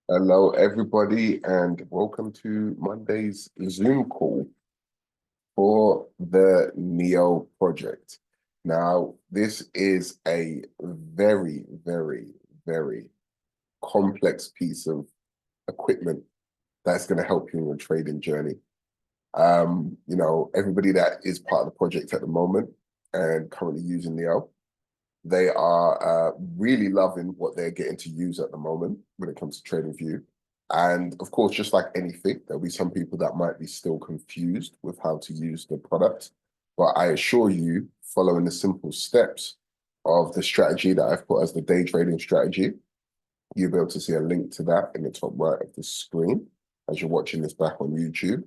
Hello, everybody, and welcome to Monday's Zoom call for the NEO project. Now, this is a very, very, very complex piece of equipment that's going to help you in your trading journey. Everybody that is part of the project at the moment and currently using NEO, they are really loving what they're getting to use at the moment when it comes to TradingView. And of course, just like anything, there'll be some people that might be still confused with how to use the product. But I assure you, following the simple steps of the strategy that I've put as the day trading strategy, you'll be able to see a link to that in the top right of the screen as you're watching this back on YouTube.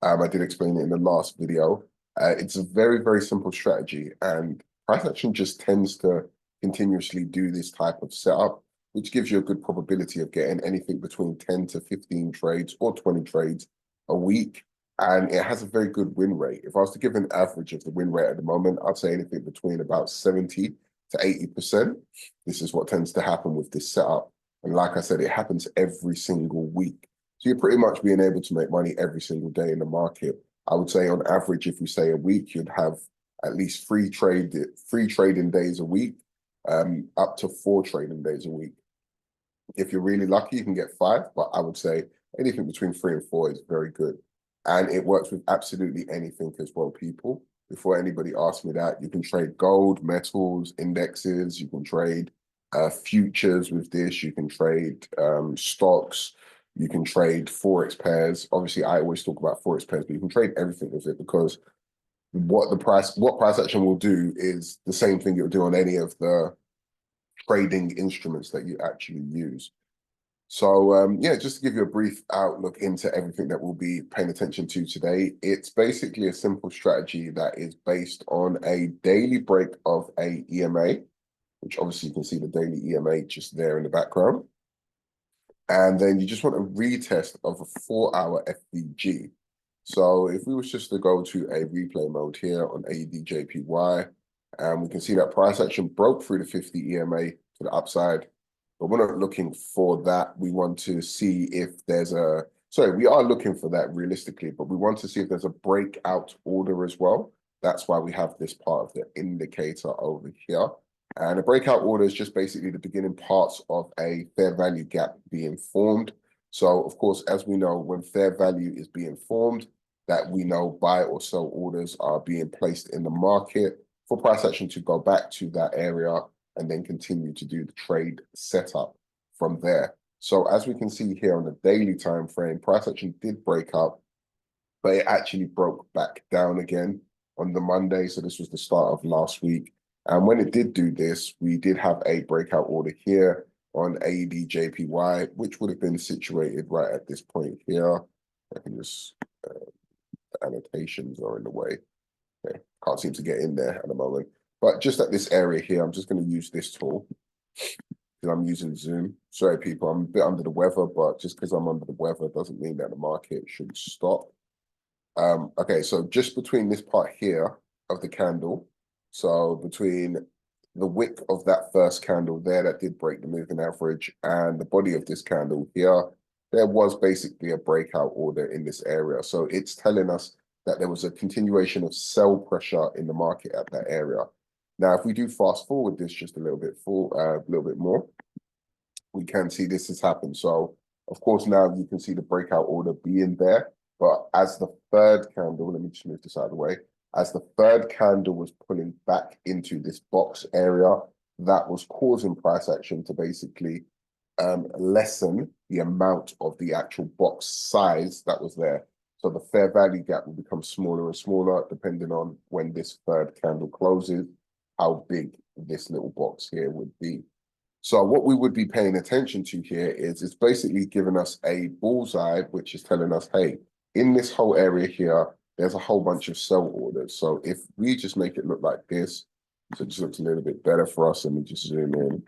I did explain it in the last video. It's a very, very simple strategy, and price action just tends to continuously do this type of setup, which gives you a good probability of getting anything between 10 to 15 trades or 20 trades a week. And it has a very good win rate. If I was to give an average of the win rate at the moment, I'd say anything between about 70 to 80%. This is what tends to happen with this setup. And like I said, it happens every single week. So you're pretty much being able to make money every single day in the market. I would say on average, if you say a week, you'd have at least three trading days a week, up to 4 trading days a week. If you're really lucky, you can get 5, but I would say anything between 3 and 4 is very good. And it works with absolutely anything as well, people. Before anybody asks me that, you can trade gold, metals, indexes, you can trade futures with this, you can trade stocks, you can trade Forex pairs. Obviously, I always talk about Forex pairs, but you can trade everything with it because what price action will do is the same thing it'll do on any of the trading instruments that you actually use. So yeah, just to give you a brief outlook into everything that we'll be paying attention to today, it's basically a simple strategy that is based on a daily break of a EMA, which obviously you can see the daily EMA just there in the background. And then you just want a retest of a 4-hour FVG. So if we was just to go to a replay mode here on AEDJPY, and we can see that price action broke through the 50 EMA to the upside, but we're not looking for that. We want to see if there's we are looking for that realistically, but we want to see if there's a breakout order as well. That's why we have this part of the indicator over here. And a breakout order is just basically the beginning parts of a fair value gap being formed. So, of course, as we know, when fair value is being formed, that we know buy or sell orders are being placed in the market for price action to go back to that area and then continue to do the trade setup from there. So as we can see here on the daily time frame, price action did break up, but it actually broke back down again on the Monday. So this was the start of last week. And when it did do this, we did have a breakout order here on AEDJPY, which would have been situated right at this point here. I can just, the annotations are in the way. Okay, can't seem to get in there at the moment. But just at this area here, I'm just going to use this tool because I'm using Zoom. Sorry, people, I'm a bit under the weather, but just because I'm under the weather doesn't mean that the market should stop. Okay, so just between this part here of the candle, so between the wick of that first candle there that did break the moving average and the body of this candle here, there was basically a breakout order in this area. So it's telling us that there was a continuation of sell pressure in the market at that area. Now, if we do fast forward this just a little bit more, we can see this has happened. So, of course, now you can see the breakout order being there. But as the third candle, let me just move this out of the way. As the third candle was pulling back into this box area, that was causing price action to basically lessen the amount of the actual box size that was there. So the fair value gap will become smaller and smaller depending on when this third candle closes, how big this little box here would be. So what we would be paying attention to here is it's basically giving us a bullseye, which is telling us, hey, in this whole area here, there's a whole bunch of sell orders. So if we just make it look like this, so it just looks a little bit better for us, and we just zoom in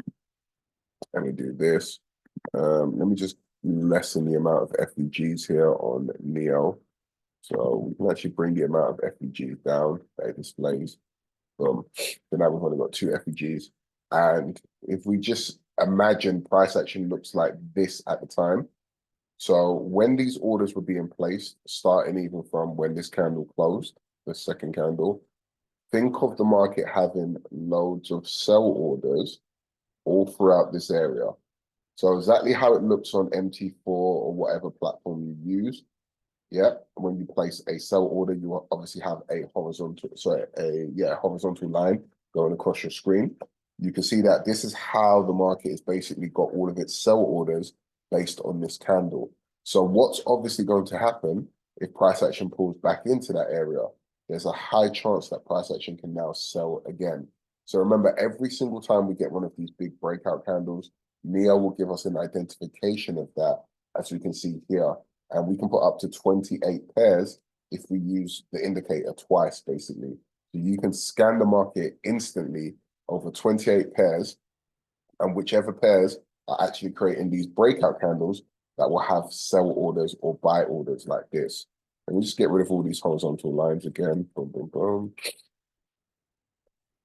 and we do this. Let me just lessen the amount of FVGs here on NEO. So we can actually bring the amount of FVGs down that it displays. So now we've only got 2 FVGs. And if we just imagine price action looks like this at the time. So when these orders were being placed, starting even from when this candle closed, the second candle, think of the market having loads of sell orders all throughout this area. So exactly how it looks on MT4 or whatever platform you use. Yeah, when you place a sell order, you obviously have a horizontal, horizontal line going across your screen. You can see that this is how the market has basically got all of its sell orders based on this candle. So what's obviously going to happen if price action pulls back into that area? There's a high chance that price action can now sell again. So remember, every single time we get one of these big breakout candles, Neo will give us an identification of that, as we can see here. And we can put up to 28 pairs if we use the indicator twice, basically. So you can scan the market instantly over 28 pairs, and whichever pairs are actually creating these breakout candles that will have sell orders or buy orders like this. And we just get rid of all these horizontal lines again. Boom, boom, boom.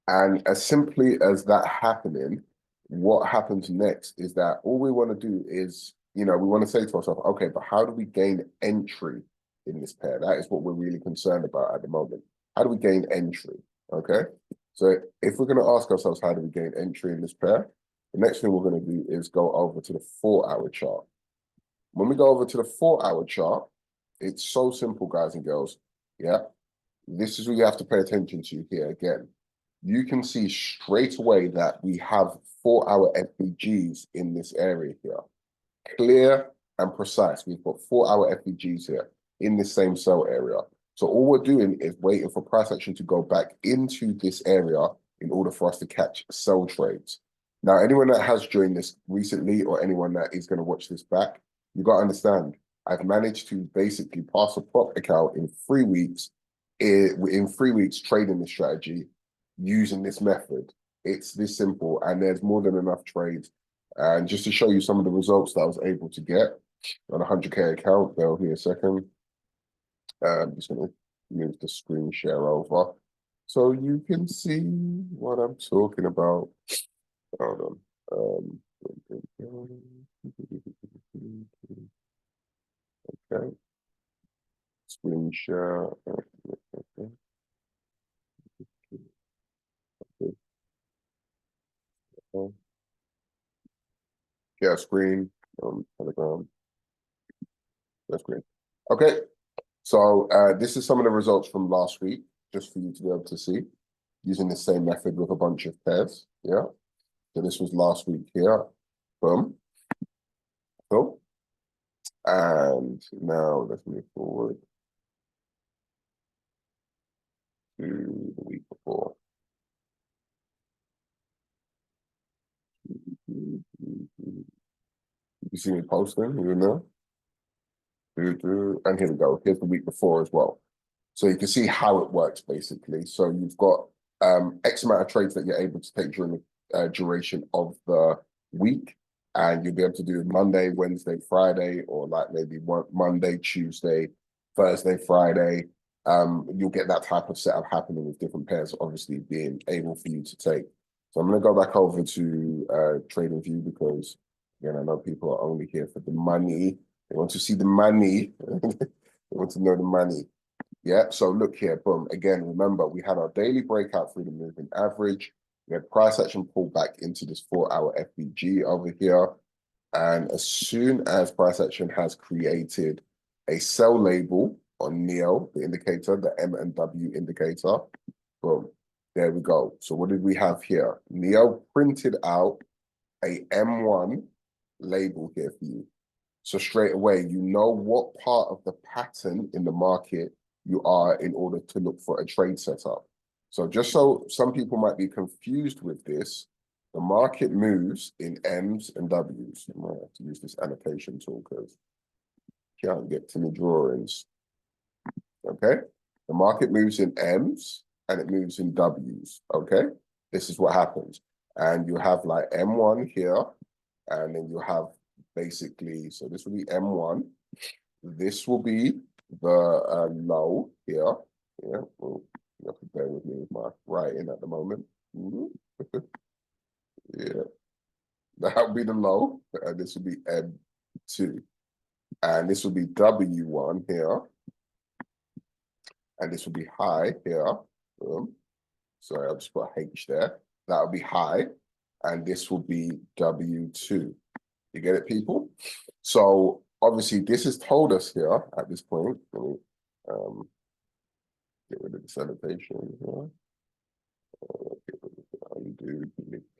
And as simply as that happening, what happens next is that all we want to do is, we want to say to ourselves, okay, but how do we gain entry in this pair? That is what we're really concerned about at the moment. How do we gain entry? Okay. So if we're going to ask ourselves, how do we gain entry in this pair? The next thing we're going to do is go over to the 4-hour chart. When we go over to the 4-hour chart, it's so simple, guys and girls. Yeah. This is what you have to pay attention to here again. You can see straight away that we have 4-hour FVGs in this area here. Clear and precise. We've got 4-hour FVGs here in this same sell area. So all we're doing is waiting for price action to go back into this area in order for us to catch sell trades. Now, anyone that has joined this recently or anyone that is going to watch this back, you got to understand, I've managed to basically pass a prop account in 3 weeks, in 3 weeks trading this strategy using this method. It's this simple, and there's more than enough trades. And just to show you some of the results that I was able to get on a 100K account, bear with me a second. I'm just going to move the screen share over so you can see what I'm talking about. Hold on. Okay. Screen share. Yeah, screen. Telegram. Yeah, screen. Okay. So this is some of the results from last week, just for you to be able to see, using the same method with a bunch of pairs. Yeah. So this was last week here. Boom. Cool. And now let's move forward to the week before. You see me posting, you know? And here we go. Here's the week before as well. So you can see how it works, basically. So you've got X amount of trades that you're able to take during the duration of the week. And you'll be able to do Monday, Wednesday, Friday, or like maybe Monday, Tuesday, Thursday, Friday. You'll get that type of setup happening with different pairs, obviously being able for you to take. So I'm going to go back over to TradingView because, again, I know people are only here for the money. They want to see the money. They want to know the money. Yeah, so look here, boom. Again, remember, we had our daily breakout through the moving average. We had price action pull back into this 4-hour FVG over here. And as soon as price action has created a sell label on Neo, the indicator, the M and W indicator, boom, there we go. So what did we have here? Neo printed out a M1 label here for you. So straight away, you know what part of the pattern in the market you are in order to look for a trade setup. So just so some people might be confused with this, the market moves in M's and W's. I might have to use this annotation tool because I can't get to the drawings. Okay? The market moves in M's and it moves in W's. Okay? This is what happens. And you have like M1 here, and then you have basically, so this will be M1. This will be the low here. Yeah, well, you have to bear with me with my writing at the moment. Yeah. That would be the low, and this would be M2. And this would be W1 here, and this would be high here. Sorry, I'll just put H there. That would be high, and this will be W2. You get it, people? So obviously, this has told us here at this point. Let me get rid of this annotation here. Undo,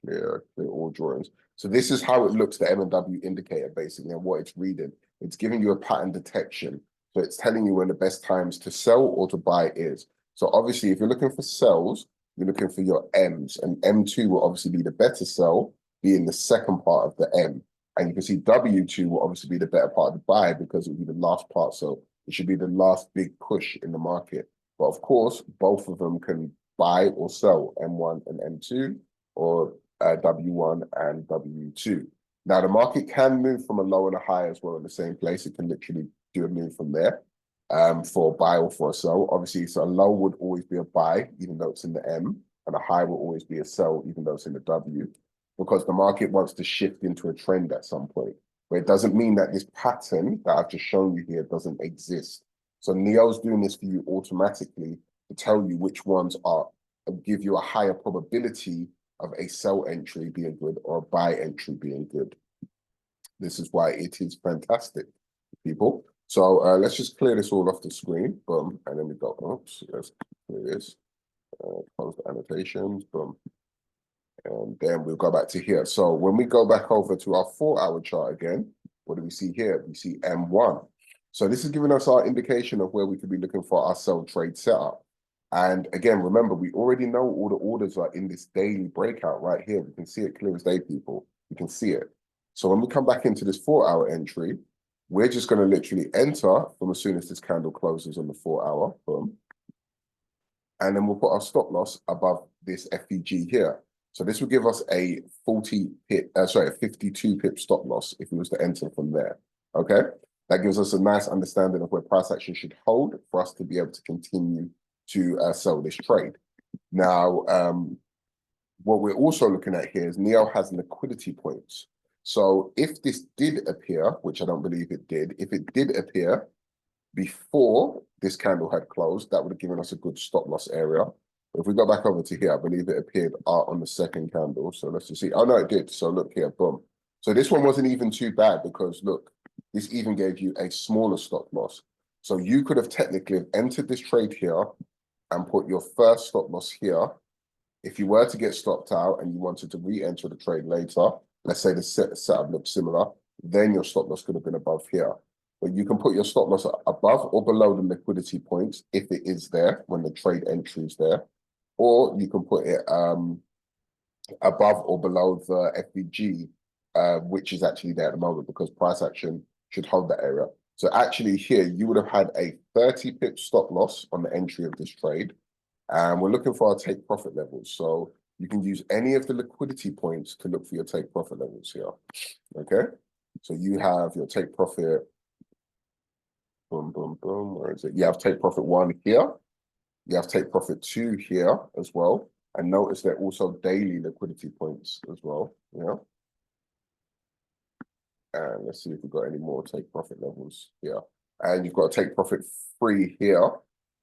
clear all drawings. So this is how it looks, the M&W indicator, basically, and what it's reading. It's giving you a pattern detection. So it's telling you when the best times to sell or to buy is. So obviously, if you're looking for sells, you're looking for your M's, and M2 will obviously be the better sell, being the second part of the M. And you can see W2 will obviously be the better part of the buy because it will be the last part. So it should be the last big push in the market. But of course, both of them can buy or sell M1 and M2, or W1 and W2. Now, the market can move from a low and a high as well in the same place. It can literally do a move from there for a buy or for a sell. Obviously, so a low would always be a buy, even though it's in the M, and a high will always be a sell, even though it's in the W, because the market wants to shift into a trend at some point. But it doesn't mean that this pattern that I've just shown you here doesn't exist. So Neo's doing this for you automatically to tell you which ones are, give you a higher probability of a sell entry being good or a buy entry being good. This is why it is fantastic, people. So let's just clear this all off the screen, boom, and then we go, oops, let's clear this, close the annotations, boom. And then we'll go back to here. So when we go back over to our 4-hour chart again, what do we see here? We see M1. So this is giving us our indication of where we could be looking for our sell trade setup. And again, remember, we already know all the orders are in this daily breakout right here. We can see it clear as day, people. You can see it. So when we come back into this 4-hour entry, we're just going to literally enter from as soon as this candle closes on the 4-hour. Boom. And then we'll put our stop loss above this FEG here. So this will give us a 52 pip stop loss if we was to enter from there. Okay, that gives us a nice understanding of where price action should hold for us to be able to continue to sell this trade. Now, what we're also looking at here is Neo has liquidity points. So if this did appear, which I don't believe it did, if it did appear before this candle had closed, that would have given us a good stop loss area. If we go back over to here, I believe it appeared on the second candle. So let's just see. Oh, no, it did. So look here, boom. So this one wasn't even too bad because look, this even gave you a smaller stop loss. So you could have technically entered this trade here and put your first stop loss here. If you were to get stopped out and you wanted to re-enter the trade later, let's say the setup looks similar, then your stop loss could have been above here. But you can put your stop loss above or below the liquidity points if it is there when the trade entry is there. Or you can put it above or below the FEG, which is actually there at the moment because price action should hold that area. So actually here, you would have had a 30 pip stop loss on the entry of this trade. And we're looking for our take profit levels. So you can use any of the liquidity points to look for your take profit levels here. Okay. So you have your take profit. Boom, boom, boom. Where is it? You have take profit 1 here. You have take profit 2 here as well. And notice they're also daily liquidity points as well. Yeah. And let's see if we've got any more take profit levels here. And you've got a take profit 3 here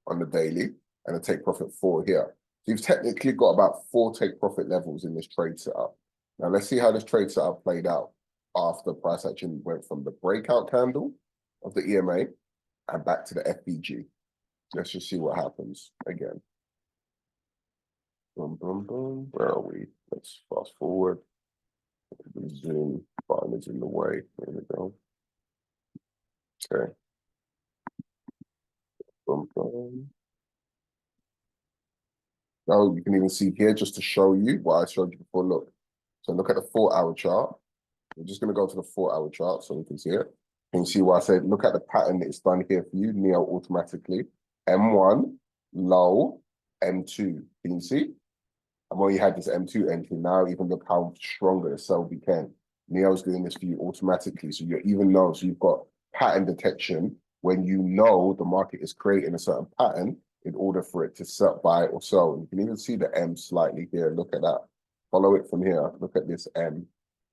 on the daily and a take profit 4 here. So you've technically got about 4 take profit levels in this trade setup. Now let's see how this trade setup played out after price action went from the breakout candle of the EMA and back to the FEG. Let's just see what happens again. Boom, boom, boom. Where are we? Let's fast forward. The Zoom button is in the way. There we go. Okay. Boom, boom. Now you can even see here just to show you what I showed you before. Look. So look at the 4-hour chart. We're just going to go to the 4-hour chart so we can see it. You can see why I said look at the pattern that it's done here for you, Neo automatically. M1, low, M2. Can you see? I've already had this M2 entry. Now even look how stronger the sell became. Neo's doing this for you automatically. So you even know, so you've got pattern detection when you know the market is creating a certain pattern in order for it to sell, buy or sell. And you can even see the M slightly here. Look at that. Follow it from here. Look at this M.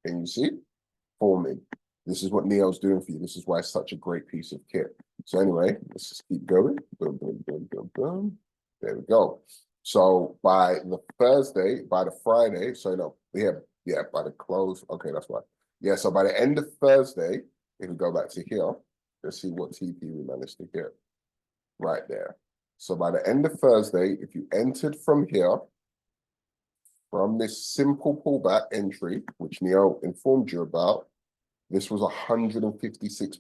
Can you see? Forming. This is what Neo's doing for you. This is why it's such a great piece of kit. So anyway, let's just keep going. Boom, boom, boom, boom, boom. There we go. So by the Friday, so no, yeah, by the close. Okay, that's right. Yeah, so by the end of Thursday, if we go back to here, let's see what TP we managed to get right there. So by the end of Thursday, if you entered from here, from this simple pullback entry, which Neo informed you about, this was 156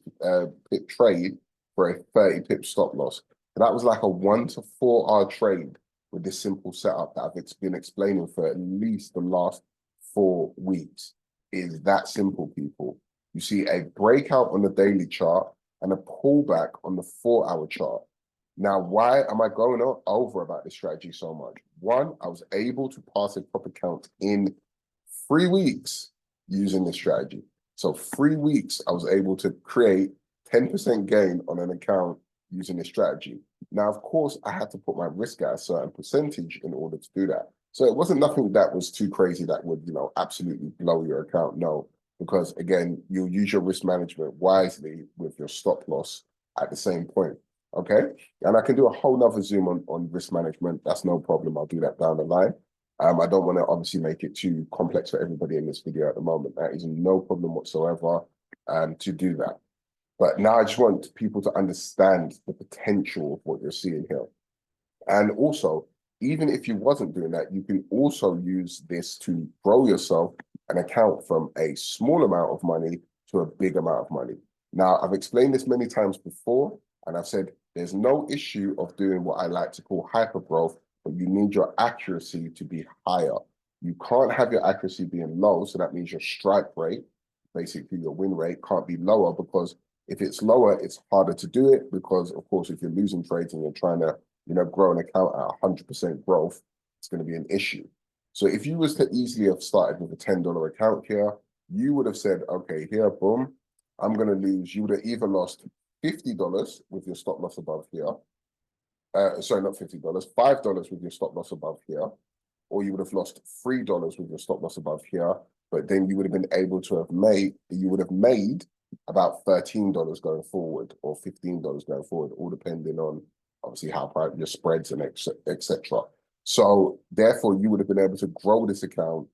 pip trade for a 30 pip stop loss. And that was like a 1 to 4 hour trade with this simple setup that I've been explaining for at least the last 4 weeks. Is that simple, people. You see a breakout on the daily chart and a pullback on the 4-hour chart. Now, why am I going over about this strategy so much? One, I was able to pass a proper count in 3 weeks using this strategy. So 3 weeks, I was able to create 10% gain on an account using this strategy. Now, of course, I had to put my risk at a certain percentage in order to do that. So it wasn't nothing that was too crazy that would, absolutely blow your account. No, because again, you'll use your risk management wisely with your stop loss at the same point. Okay. And I can do a whole nother Zoom on risk management. That's no problem. I'll do that down the line. I don't want to obviously make it too complex for everybody in this video at the moment. That is no problem whatsoever to do that. But now I just want people to understand the potential of what you're seeing here. And also, even if you wasn't doing that, you can also use this to grow yourself an account from a small amount of money to a big amount of money. Now, I've explained this many times before, and I've said there's no issue of doing what I like to call hyper growth, but you need your accuracy to be higher. You can't have your accuracy being low, so that means your strike rate, basically your win rate, can't be lower, because if it's lower, it's harder to do it, because of course, if you're losing trades and you're trying to, grow an account at 100% growth, it's going to be an issue. So if you was to easily have started with a $10 account here, you would have said, okay, here, boom, I'm going to lose. You would have either lost $50 with your stop loss above here. Sorry, not $50, $5 with your stop loss above here, or you would have lost $3 with your stop loss above here, but then you would have been able to have made about $13 going forward, or $15 going forward, all depending on obviously how private your spreads and etc. So therefore, you would have been able to grow this account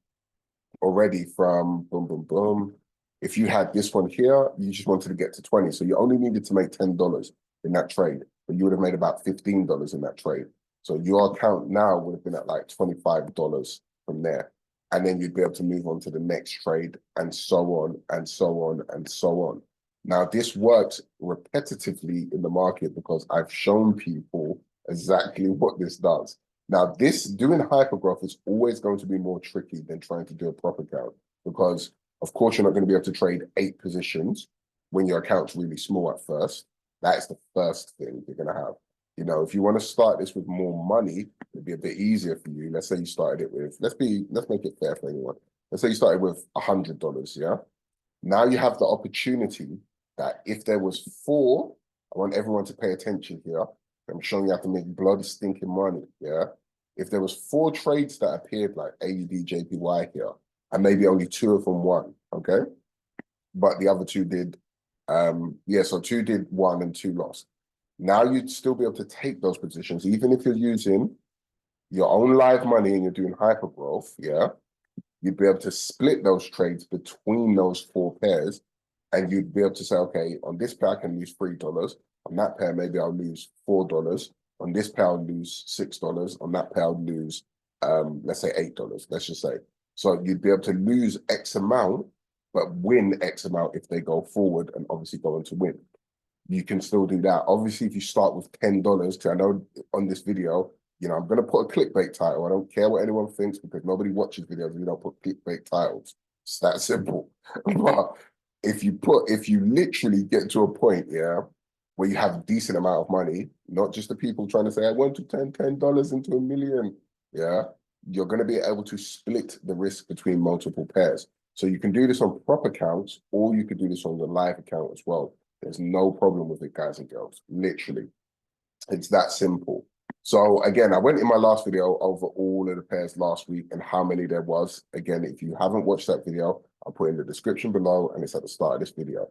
already from boom, boom, boom. If you had this one here, you just wanted to get to 20. So you only needed to make $10 in that trade, but you would have made about $15 in that trade. So your account now would have been at like $25 from there. And then you'd be able to move on to the next trade, and so on, and so on, and so on. Now, this works repetitively in the market because I've shown people exactly what this does. Now, doing hypergrowth is always going to be more tricky than trying to do a proper count, because of course, you're not going to be able to trade 8 positions when your account's really small at first. That's the first thing you're going to have. If you want to start this with more money, it'd be a bit easier for you. Let's say you started it with, let's make it fair for anyone. Let's say you started with $100, yeah? Now you have the opportunity that if there was 4, I want everyone to pay attention here. I'm showing you how to make bloody stinking money, yeah? If there was 4 trades that appeared like AUD, JPY here, and maybe only 2 of them won, okay? But the other 2 did, so 2 did 1 and 2 lost. Now you'd still be able to take those positions, even if you're using your own live money and you're doing hyper growth, yeah? You'd be able to split those trades between those 4 pairs, and you'd be able to say, okay, on this pair I can lose $3. On that pair, maybe I'll lose $4. On this pair, I'll lose $6. On that pair, I'll lose, let's say $8, let's just say. So you'd be able to lose X amount, but win X amount if they go forward and obviously go on to win. You can still do that. Obviously, if you start with $10, because I know on this video, I'm going to put a clickbait title. I don't care what anyone thinks, because nobody watches videos if you don't put clickbait titles. It's that simple. But if you literally get to a point, yeah, where you have a decent amount of money, not just the people trying to say, I want to turn $10 into $1 million, yeah, you're going to be able to split the risk between multiple pairs. So you can do this on prop accounts, or you could do this on your live account as well. There's no problem with it, guys and girls. Literally. It's that simple. So again, I went in my last video over all of the pairs last week and how many there was. Again, if you haven't watched that video, I'll put in the description below and it's at the start of this video.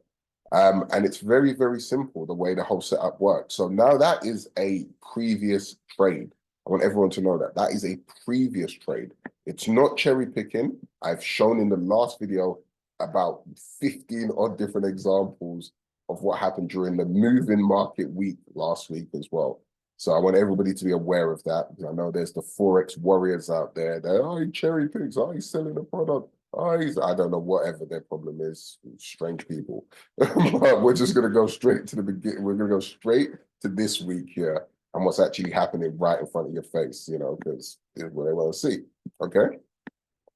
And it's very, very simple, the way the whole setup works. So now that is a previous trade. I want everyone to know that that is a previous trade. It's not cherry picking. I've shown in the last video about 15 odd different examples of what happened during the moving market week last week as well. So I want everybody to be aware of that. I know there's the Forex warriors out there. They're, oh, he cherry picks. Oh, he's selling the product. Oh, I don't know, whatever their problem is. Strange people. But we're just going to go straight to the beginning. We're going to go straight to this week here and what's actually happening right in front of your face, you know, because it's what they want to see. Okay.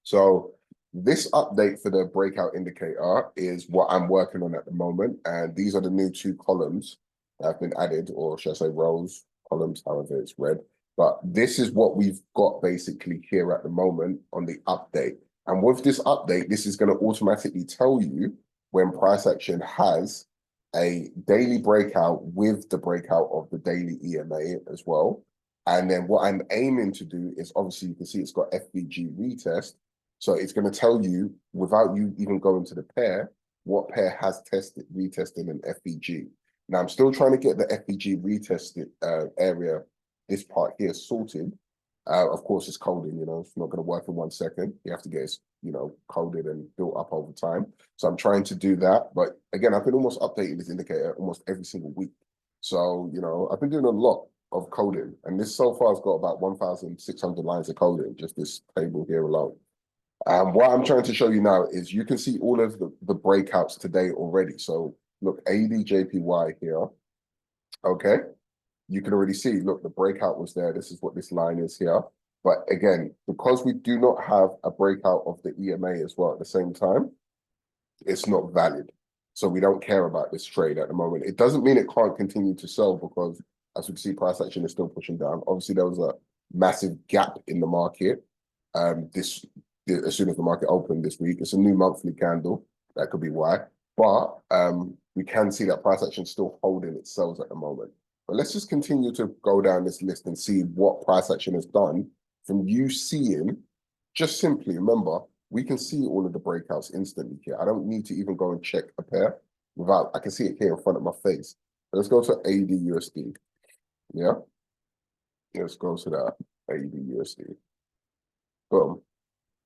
So this update for the breakout indicator is what I'm working on at the moment. And these are the new 2 columns that have been added, or should I say rows, columns, however it's read. But this is what we've got basically here at the moment on the update. And with this update, this is going to automatically tell you when price action has a daily breakout with the breakout of the daily EMA as well. And then what I'm aiming to do is, obviously you can see it's got FBG retest. So it's going to tell you, without you even going to the pair, what pair has retested an FBG. Now, I'm still trying to get the FBG retested area, this part here, sorted. Of course, it's coding, you know, it's not going to work in 1 second. You have to get it, you know, coded and built up over time. So I'm trying to do that. But again, I've been almost updating this indicator almost every single week. So, you know, I've been doing a lot of coding. And this so far has got about 1,600 lines of coding, just this table here alone. What I'm trying to show you now is you can see all of the breakouts today already. So look, ADJPY here, okay? You can already see, look, the breakout was there. This is what this line is here. But again, because we do not have a breakout of the EMA as well at the same time, it's not valid. So we don't care about this trade at the moment. It doesn't mean it can't continue to sell because, as we can see, price action is still pushing down. Obviously, there was a massive gap in the market as soon as the market opened this week. It's a new monthly candle. That could be why. But we can see that price action is still holding its sells at the moment. But let's just continue to go down this list and see what price action has done from you seeing. Just simply remember, we can see all of the breakouts instantly here. I don't need to even go and check a pair without, I can see it here in front of my face. So let's go to AUD/USD. Yeah. Let's go to that AUD/USD. Boom.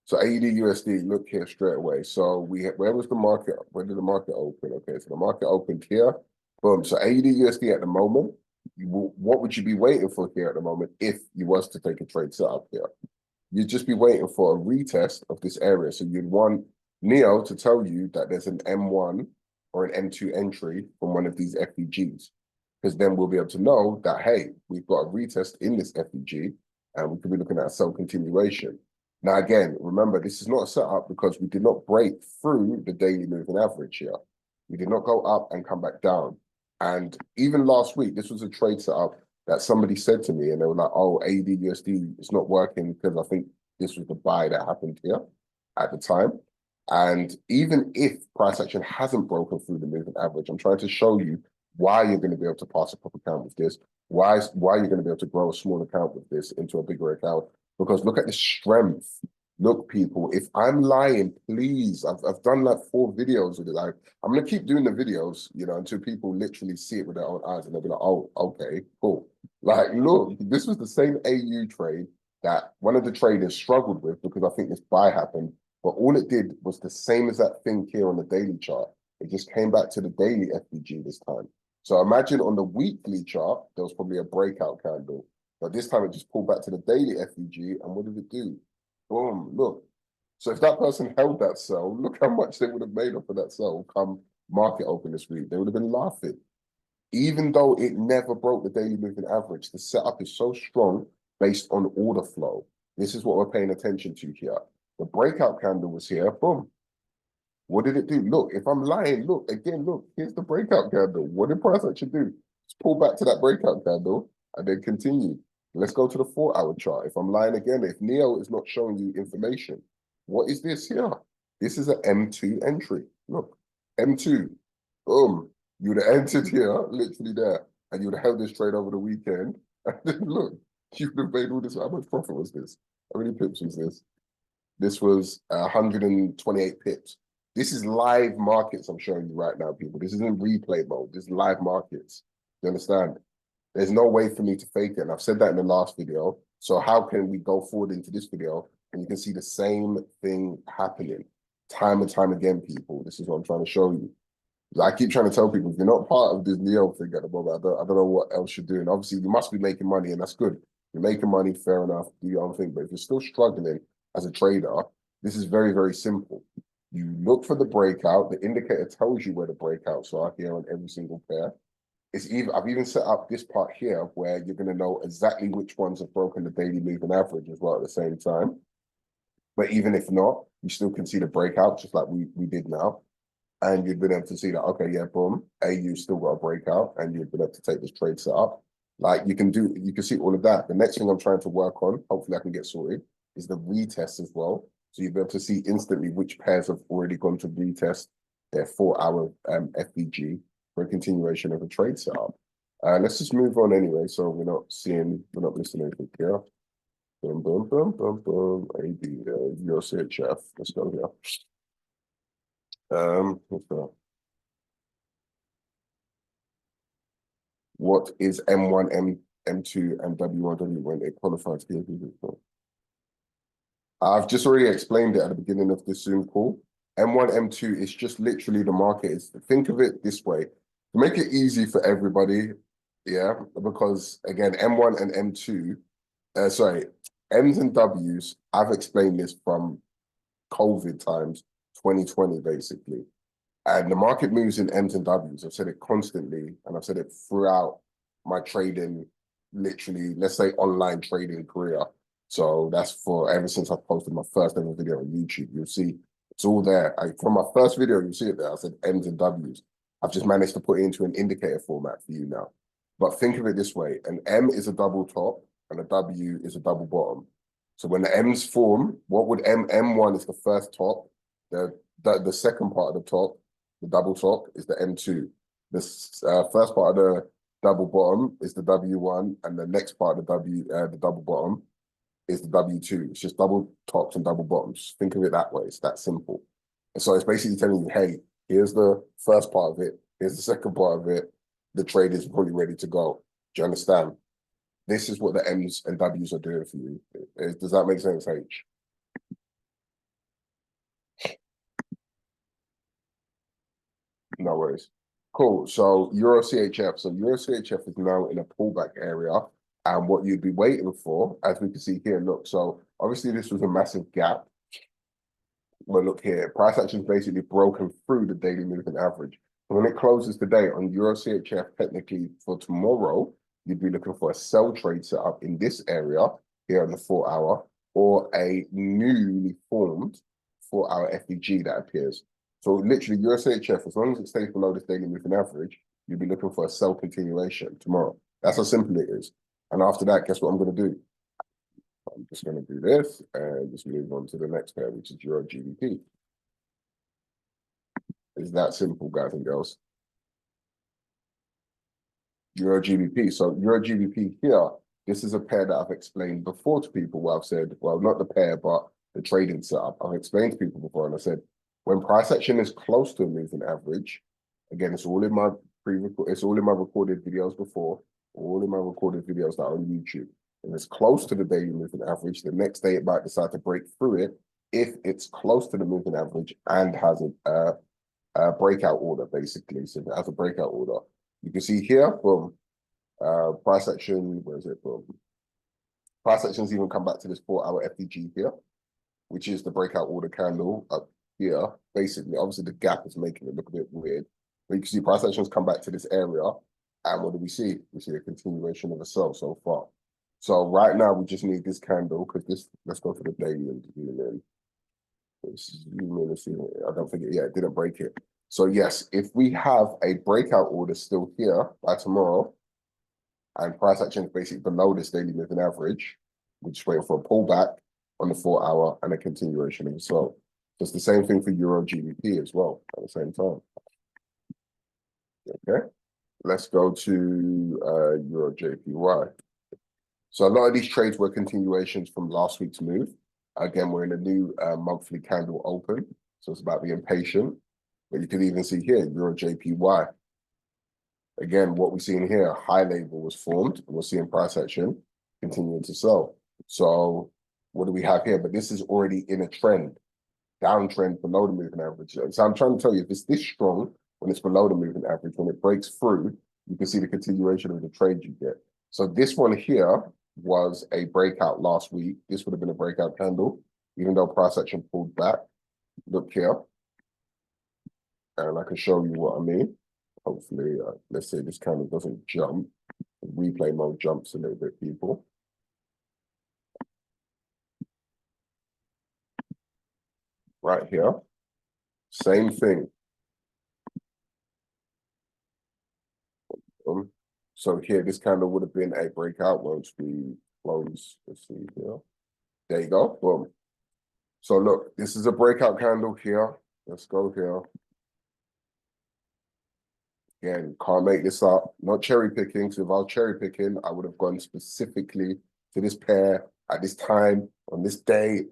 So AUD/USD, look here straight away. So where was the market? Where did the market open? Okay, so the market opened here. Boom. So AUD/USD at the moment, what would you be waiting for here at the moment if you was to take a trade setup here? You'd just be waiting for a retest of this area. So you'd want Neo to tell you that there's an M1 or an M2 entry from one of these FEGs. Because then we'll be able to know that, hey, we've got a retest in this FEG and we could be looking at a sell continuation. Now, again, remember, this is not a setup because we did not break through the daily moving average here. We did not go up and come back down. And even last week, this was a trade setup that somebody said to me, and they were like, oh, AUD/USD is not working because I think this was the buy that happened here at the time. And even if price action hasn't broken through the moving average, I'm trying to show you why you're going to be able to pass a proper account with this, why you're going to be able to grow a small account with this into a bigger account. Because look at the strength. Look, people, if I'm lying, please, I've done like 4 videos with it. I'm going to keep doing the videos, you know, until people literally see it with their own eyes and they'll be like, oh, okay, cool. Like, look, this was the same AU trade that one of the traders struggled with because I think this buy happened. But all it did was the same as that thing here on the daily chart. It just came back to the daily FBG this time. So imagine on the weekly chart, there was probably a breakout candle. But this time it just pulled back to the daily FEG, and what did it do? Boom, look. So if that person held that sell, look how much they would have made off of that sell come market open this week. They would have been laughing. Even though it never broke the daily moving average, the setup is so strong based on order flow. This is what we're paying attention to here. The breakout candle was here, boom. What did it do? Look, if I'm lying, look, again, look, here's the breakout candle. What did price action do? Just pull back to that breakout candle and then continue. Let's go to the 4-hour chart. If I'm lying again, if Neo is not showing you information, what is this here? This is an M2 entry. Look, M2. Boom. You would have entered here, literally there, and you would have held this trade over the weekend. And then look, You would have made all this. How much profit was this? How many pips was this? This was 128 pips. This is live markets I'm showing you right now, people. This isn't replay mode. This is live markets. You understand? There's no way for me to fake it. And I've said that in the last video. So how can we go forward into this video and you can see the same thing happening time and time again, people? This is what I'm trying to show you. I keep trying to tell people, if you're not part of this Leo thing at the moment, I don't know what else you're doing. Obviously, you must be making money, and that's good. You're making money, fair enough, do your own thing. But if you're still struggling as a trader, this is very, very simple. You look for the breakout. The indicator tells you where the breakouts are here on every single pair. I've even set up this part here where you're going to know exactly which ones have broken the daily moving average as well at the same time. But even if not, you still can see the breakout just like we did now. And you've been able to see that, okay, yeah, boom, AU still got a breakout, and you've been able to take this trade set up. Like you can see all of that. The next thing I'm trying to work on, hopefully I can get sorted, is the retest as well. So you'll be able to see instantly which pairs have already gone to retest their 4-hour FVG for a continuation of a trade setup. Let's just move on anyway, so we're not missing anything here. Boom, boom, boom, boom, boom. AD, USHF. Let's go here. What's that? What is M1, M2, and W1W when it qualifies here? I've just already explained it at the beginning of this Zoom call. M1, M2 is just literally the market. Think of it this way. To make it easy for everybody, yeah, because again, M1 and M2, M's and W's, I've explained this from COVID times, 2020, basically. And the market moves in M's and W's. I've said it constantly, and I've said it throughout my trading, literally, let's say online trading career. So that's for ever since I posted my first ever video on YouTube. You'll see it's all there. From my first video, you'll see it there. I said M's and W's. I've just managed to put it into an indicator format for you now. But think of it this way. An M is a double top and a W is a double bottom. So when the M's form, what would M1 is the first top, the second part of the top, the double top is the M2. The first part of the double bottom is the W1, and the next part of the double bottom is the W2. It's just double tops and double bottoms. Think of it that way. It's that simple. And so it's basically telling you, hey, here's the first part of it. Here's the second part of it. The trade is probably ready to go. Do you understand? This is what the M's and W's are doing for you. Does that make sense, H? No worries. Cool. So Euro CHF. So Euro CHF is now in a pullback area. And what you'd be waiting for, as we can see here, look, so obviously this was a massive gap. But look here, price action is basically broken through the daily moving average. So when it closes today on Euro CHF, technically for tomorrow, you'd be looking for a sell trade set up in this area here on the 4-hour, or a newly formed 4-hour FVG that appears. So literally USHF, as long as it stays below this daily moving average, you'll be looking for a sell continuation tomorrow. That's how simple it is. And after that, guess what I'm going to do? I'm just going to do this and just move on to the next pair, which is Euro GBP. It's that simple, guys and girls. Euro GBP. So Euro GBP here, this is a pair that I've explained before to people where I've said, well, not the pair, but the trading setup. I've explained to people before and I said, when price action is close to a moving average, again, it's all in my recorded videos before, all in my recorded videos that are on YouTube. If it's close to the daily moving average, the next day it might decide to break through it if it's close to the moving average and has a breakout order, basically. So if it has a breakout order, you can see here, boom, price action, where is it? Boom. Price action's even come back to this 4-hour FVG here, which is the breakout order candle up here. Basically, obviously the gap is making it look a bit weird. But you can see price action's come back to this area. And what do we see? We see a continuation of a sell so far. So right now we just need this candle because this, let's go to the daily and zoom in. Let's see. I don't think it didn't break it. So yes, if we have a breakout order still here by tomorrow, and price action is basically below this daily moving average, we're just waiting for a pullback on the 4-hour and a continuation of the slow. So it's the same thing for Euro GBP as well at the same time. Okay, let's go to Euro JPY. So a lot of these trades were continuations from last week's move. Again, we're in a new monthly candle open. So it's about being patient. But you can even see here, Euro JPY. Again, what we're seeing here, high label was formed. And we're seeing price action continuing to sell. So what do we have here? But this is already in a trend, downtrend below the moving average. So I'm trying to tell you, if it's this strong, when it's below the moving average, when it breaks through, you can see the continuation of the trade you get. So this one here was a breakout last week. This would have been a breakout candle, even though price action pulled back. Look here. And I can show you what I mean. Hopefully, let's say this candle doesn't jump. Replay mode jumps a little bit, people. Right here. Same thing. So here, this candle would have been a breakout once we close. Let's see here. There you go. Boom. So look, this is a breakout candle here. Let's go here. Again, can't make this up. Not cherry picking. So if I was cherry picking, I would have gone specifically to this pair at this time on this day.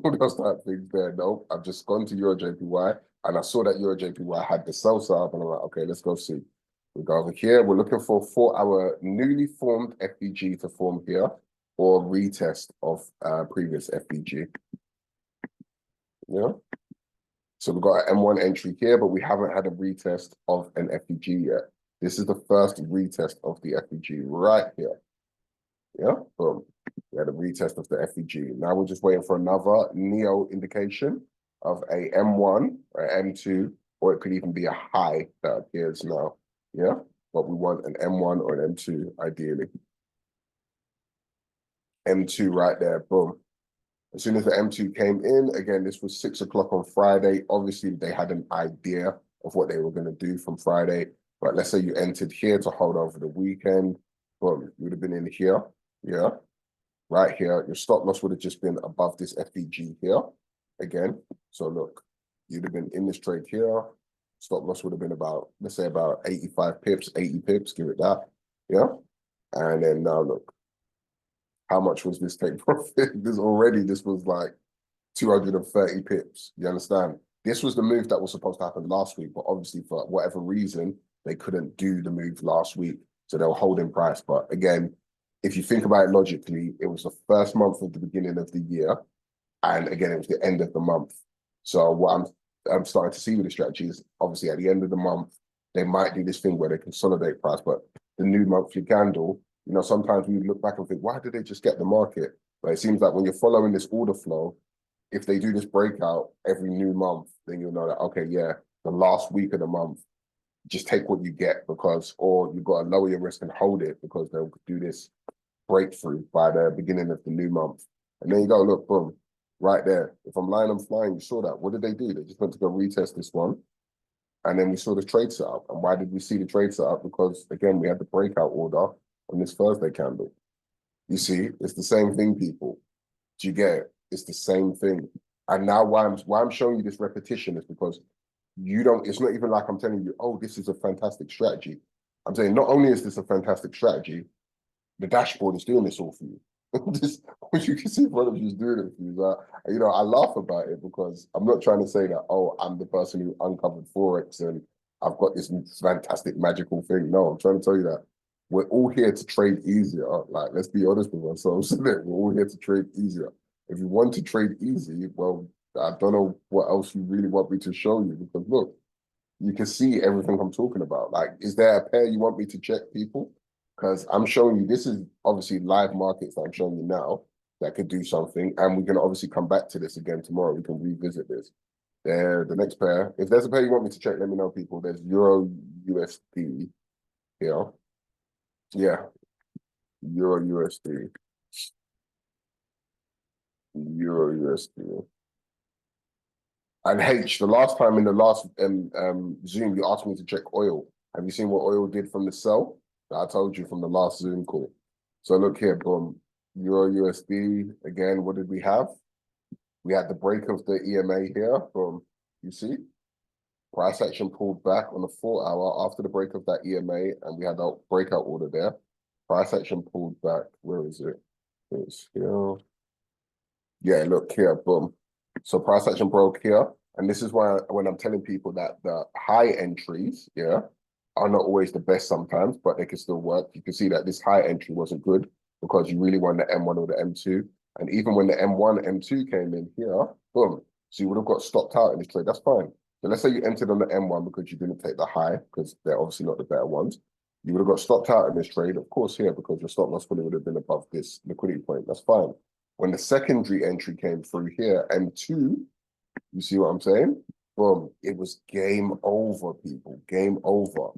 All those type of things there. No, I've just gone to Euro JPY and I saw that Euro JPY had the sell side, and I'm like, okay, let's go see. We go over here. We're looking for our newly formed FBG to form here, or retest of previous FBG. Yeah. So we've got an M1 entry here, but we haven't had a retest of an FBG yet. This is the first retest of the FBG right here. Yeah, boom. We had a retest of the FBG. Now we're just waiting for another neo indication of a M1 or M2, or it could even be a high that appears now. Yeah, but we want an M1 or an M2 ideally. M2 right there, boom. As soon as the M2 came in, again, this was 6 o'clock on Friday. Obviously, they had an idea of what they were going to do from Friday. But let's say you entered here to hold over the weekend. Boom, you would have been in here. Yeah, right here. Your stop loss would have just been above this FBG here. Again, so look, you'd have been in this trade here. Stop loss would have been about, let's say about 85 pips, 80 pips, give it that. Yeah, and then now look. How much was this take profit? This was like 230 pips. You understand? This was the move that was supposed to happen last week, but obviously for whatever reason, they couldn't do the move last week. So they were holding price. But again, if you think about it logically, it was the first month of the beginning of the year. And again, it was the end of the month. So what I'm starting to see with the strategy is obviously at the end of the month, they might do this thing where they consolidate price, but the new monthly candle, you know, sometimes we look back and think, why did they just get the market? But it seems like when you're following this order flow, if they do this breakout every new month, then you'll know that, okay, yeah, the last week of the month, just take what you get because, or you've got to lower your risk and hold it because they'll do this breakthrough by the beginning of the new month. And then you go, look, boom, right there. If I'm lying, I'm flying, you saw that. What did they do? They just went to go retest this one. And then we saw the trade setup. And why did we see the trade setup? Because, again, we had the breakout order on this Thursday candle. You see, it's the same thing, people. Do you get it? It's the same thing. And now why I'm showing you this repetition is because you don't, it's not even like I'm telling you, oh, this is a fantastic strategy. I'm saying not only is this a fantastic strategy, the dashboard is doing this all for you. Just what you can see in front of you is doing it for you. You know, I laugh about it because I'm not trying to say that, oh, I'm the person who uncovered Forex and I've got this fantastic magical thing. No, I'm trying to tell you that we're all here to trade easier. Like, let's be honest with ourselves. We're all here to trade easier. If you want to trade easy, well, I don't know what else you really want me to show you because look, you can see everything I'm talking about. Like, is there a pair you want me to check, people? Because I'm showing you, this is obviously live markets that I'm showing you now that could do something. And we can obviously come back to this again tomorrow. We can revisit this. There, the next pair. If there's a pair you want me to check, let me know, people. There's Euro USD here. Yeah, Euro USD. Euro USD. And H, the last time in the last Zoom, you asked me to check oil. Have you seen what oil did from the sell? I told you from the last Zoom call. So look here, boom. Euro USD, again, what did we have? We had the break of the EMA here, boom. You see? Price action pulled back on the 4 hour after the break of that EMA, and we had that breakout order there. Price action pulled back. Where is it? It's here. Yeah, look here, boom. So price action broke here. And this is why when I'm telling people that the high entries, yeah, are not always the best sometimes, but they can still work. You can see that this high entry wasn't good because you really want the M1 or the M2. And even when the M1, M2 came in here, boom. So you would have got stopped out in this trade. That's fine. So let's say you entered on the M1 because you didn't take the high, because they're obviously not the better ones. You would have got stopped out in this trade, of course, here, because your stop loss fully would have been above this liquidity point. That's fine. When the secondary entry came through here, M2, you see what I'm saying? Boom, it was game over, people, game over.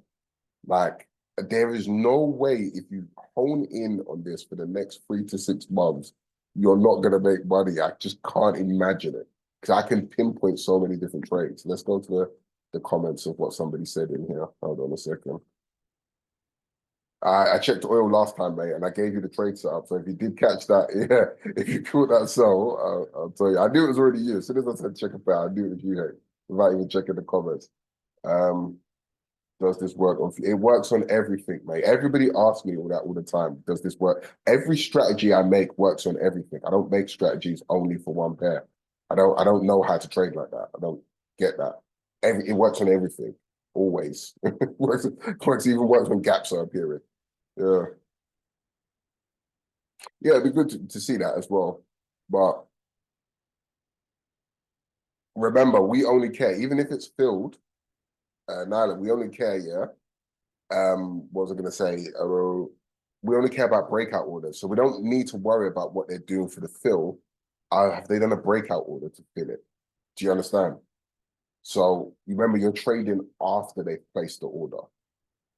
Like, there is no way if you hone in on this for the next 3 to 6 months, you're not going to make money. I just can't imagine it because I can pinpoint so many different trades. Let's go to the comments of what somebody said in here. Hold on a second. I checked oil last time, mate, and I gave you the trade setup. So if you did catch that, yeah, if you caught that sell, I'll tell you. I knew it was already you. As soon as I said check it out, I knew it was you, hey, without even checking the comments. Does this work on? It works on everything, mate. Everybody asks me all that all the time. Does this work? Every strategy I make works on everything. I don't make strategies only for one pair. I don't know how to trade like that. I don't get that. It works on everything, always. works even works when gaps are appearing. Yeah. Yeah, it'd be good to see that as well. But remember, we only care, even if it's filled, Nyla, we only care, yeah. What was I going to say? We only care about breakout orders. So we don't need to worry about what they're doing for the fill. Have they done a breakout order to fill it? Do you understand? So remember, you're trading after they've placed the order.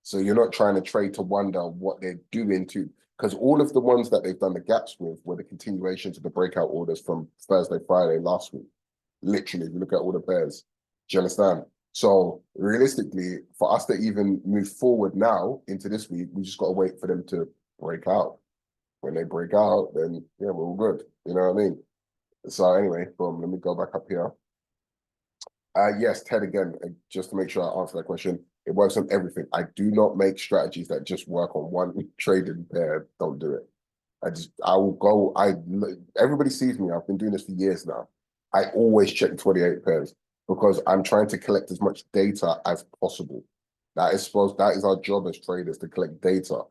So you're not trying to trade to wonder what they're doing to, because all of the ones that they've done the gaps with were the continuations of the breakout orders from Thursday, Friday last week. Literally, if you look at all the pairs. Do you understand? So realistically, for us to even move forward now into this week, we just got to wait for them to break out. When they break out, then yeah, we're all good. You know what I mean? So anyway, boom, let me go back up here. Yes, Ted, again, just to make sure I answer that question, it works on everything. I do not make strategies that just work on one trading pair. Don't do it. Everybody sees me. I've been doing this for years now. I always check 28 pairs because I'm trying to collect as much data as possible. That is our job as traders, to collect data.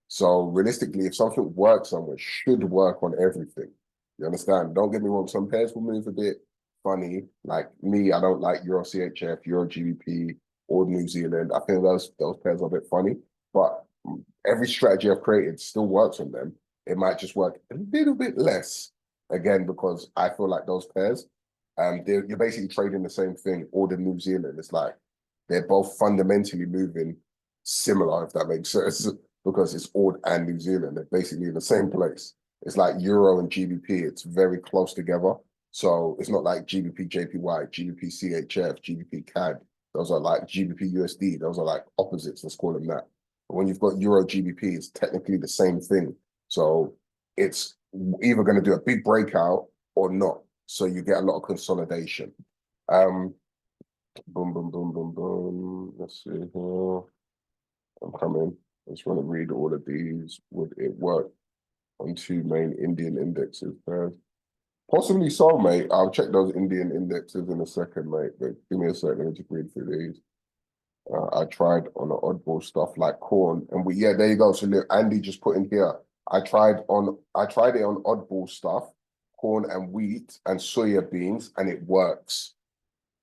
So realistically, if something works somewhere, it should work on everything. You understand? Don't get me wrong. Some pairs will move a bit funny. Like me, I don't like Euro CHF, Euro GBP, or New Zealand. I think those pairs are a bit funny. But every strategy I've created still works on them. It might just work a little bit less, again, because I feel like those pairs, you're basically trading the same thing, or the New Zealand. It's like they're both fundamentally moving similar, if that makes sense, because it's Odd and New Zealand. They're basically in the same place. It's like Euro and GBP. It's very close together. So it's not like GBP JPY, GBP CHF, GBP CAD. Those are like GBP USD. Those are like opposites. Let's call them that. But when you've got Euro GBP, it's technically the same thing. So it's either going to do a big breakout or not. So you get a lot of consolidation. Boom, boom, boom, boom, boom. Let's see here. I'm coming. I just want to read all of these. Would it work on 2 main Indian indexes first? Possibly so, mate. I'll check those Indian indexes in a second, mate. But give me a second. Let me just read through these. I tried on the oddball stuff like corn, and yeah, there you go. So look, Andy just put in here. I tried it on oddball stuff, corn and wheat and soya beans, and it works.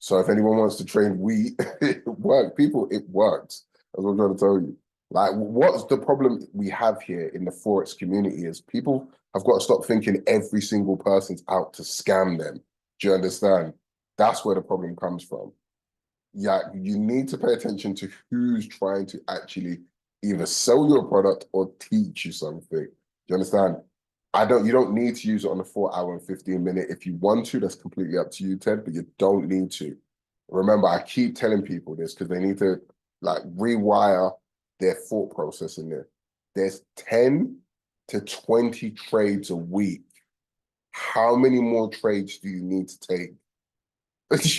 So if anyone wants to train wheat, it works. People, it works. That's what I'm trying to tell you. Like, what's the problem we have here in the Forex community is people have got to stop thinking every single person's out to scam them. Do you understand? That's where the problem comes from. Yeah, you need to pay attention to who's trying to actually either sell you a product or teach you something. Do you understand? You don't need to use it on a 4 hour and 15 minute. If you want to, that's completely up to you, Ted, but you don't need to. Remember, I keep telling people this because they need to like rewire their thought process in there. There's 10 to 20 trades a week. How many more trades do you need to take?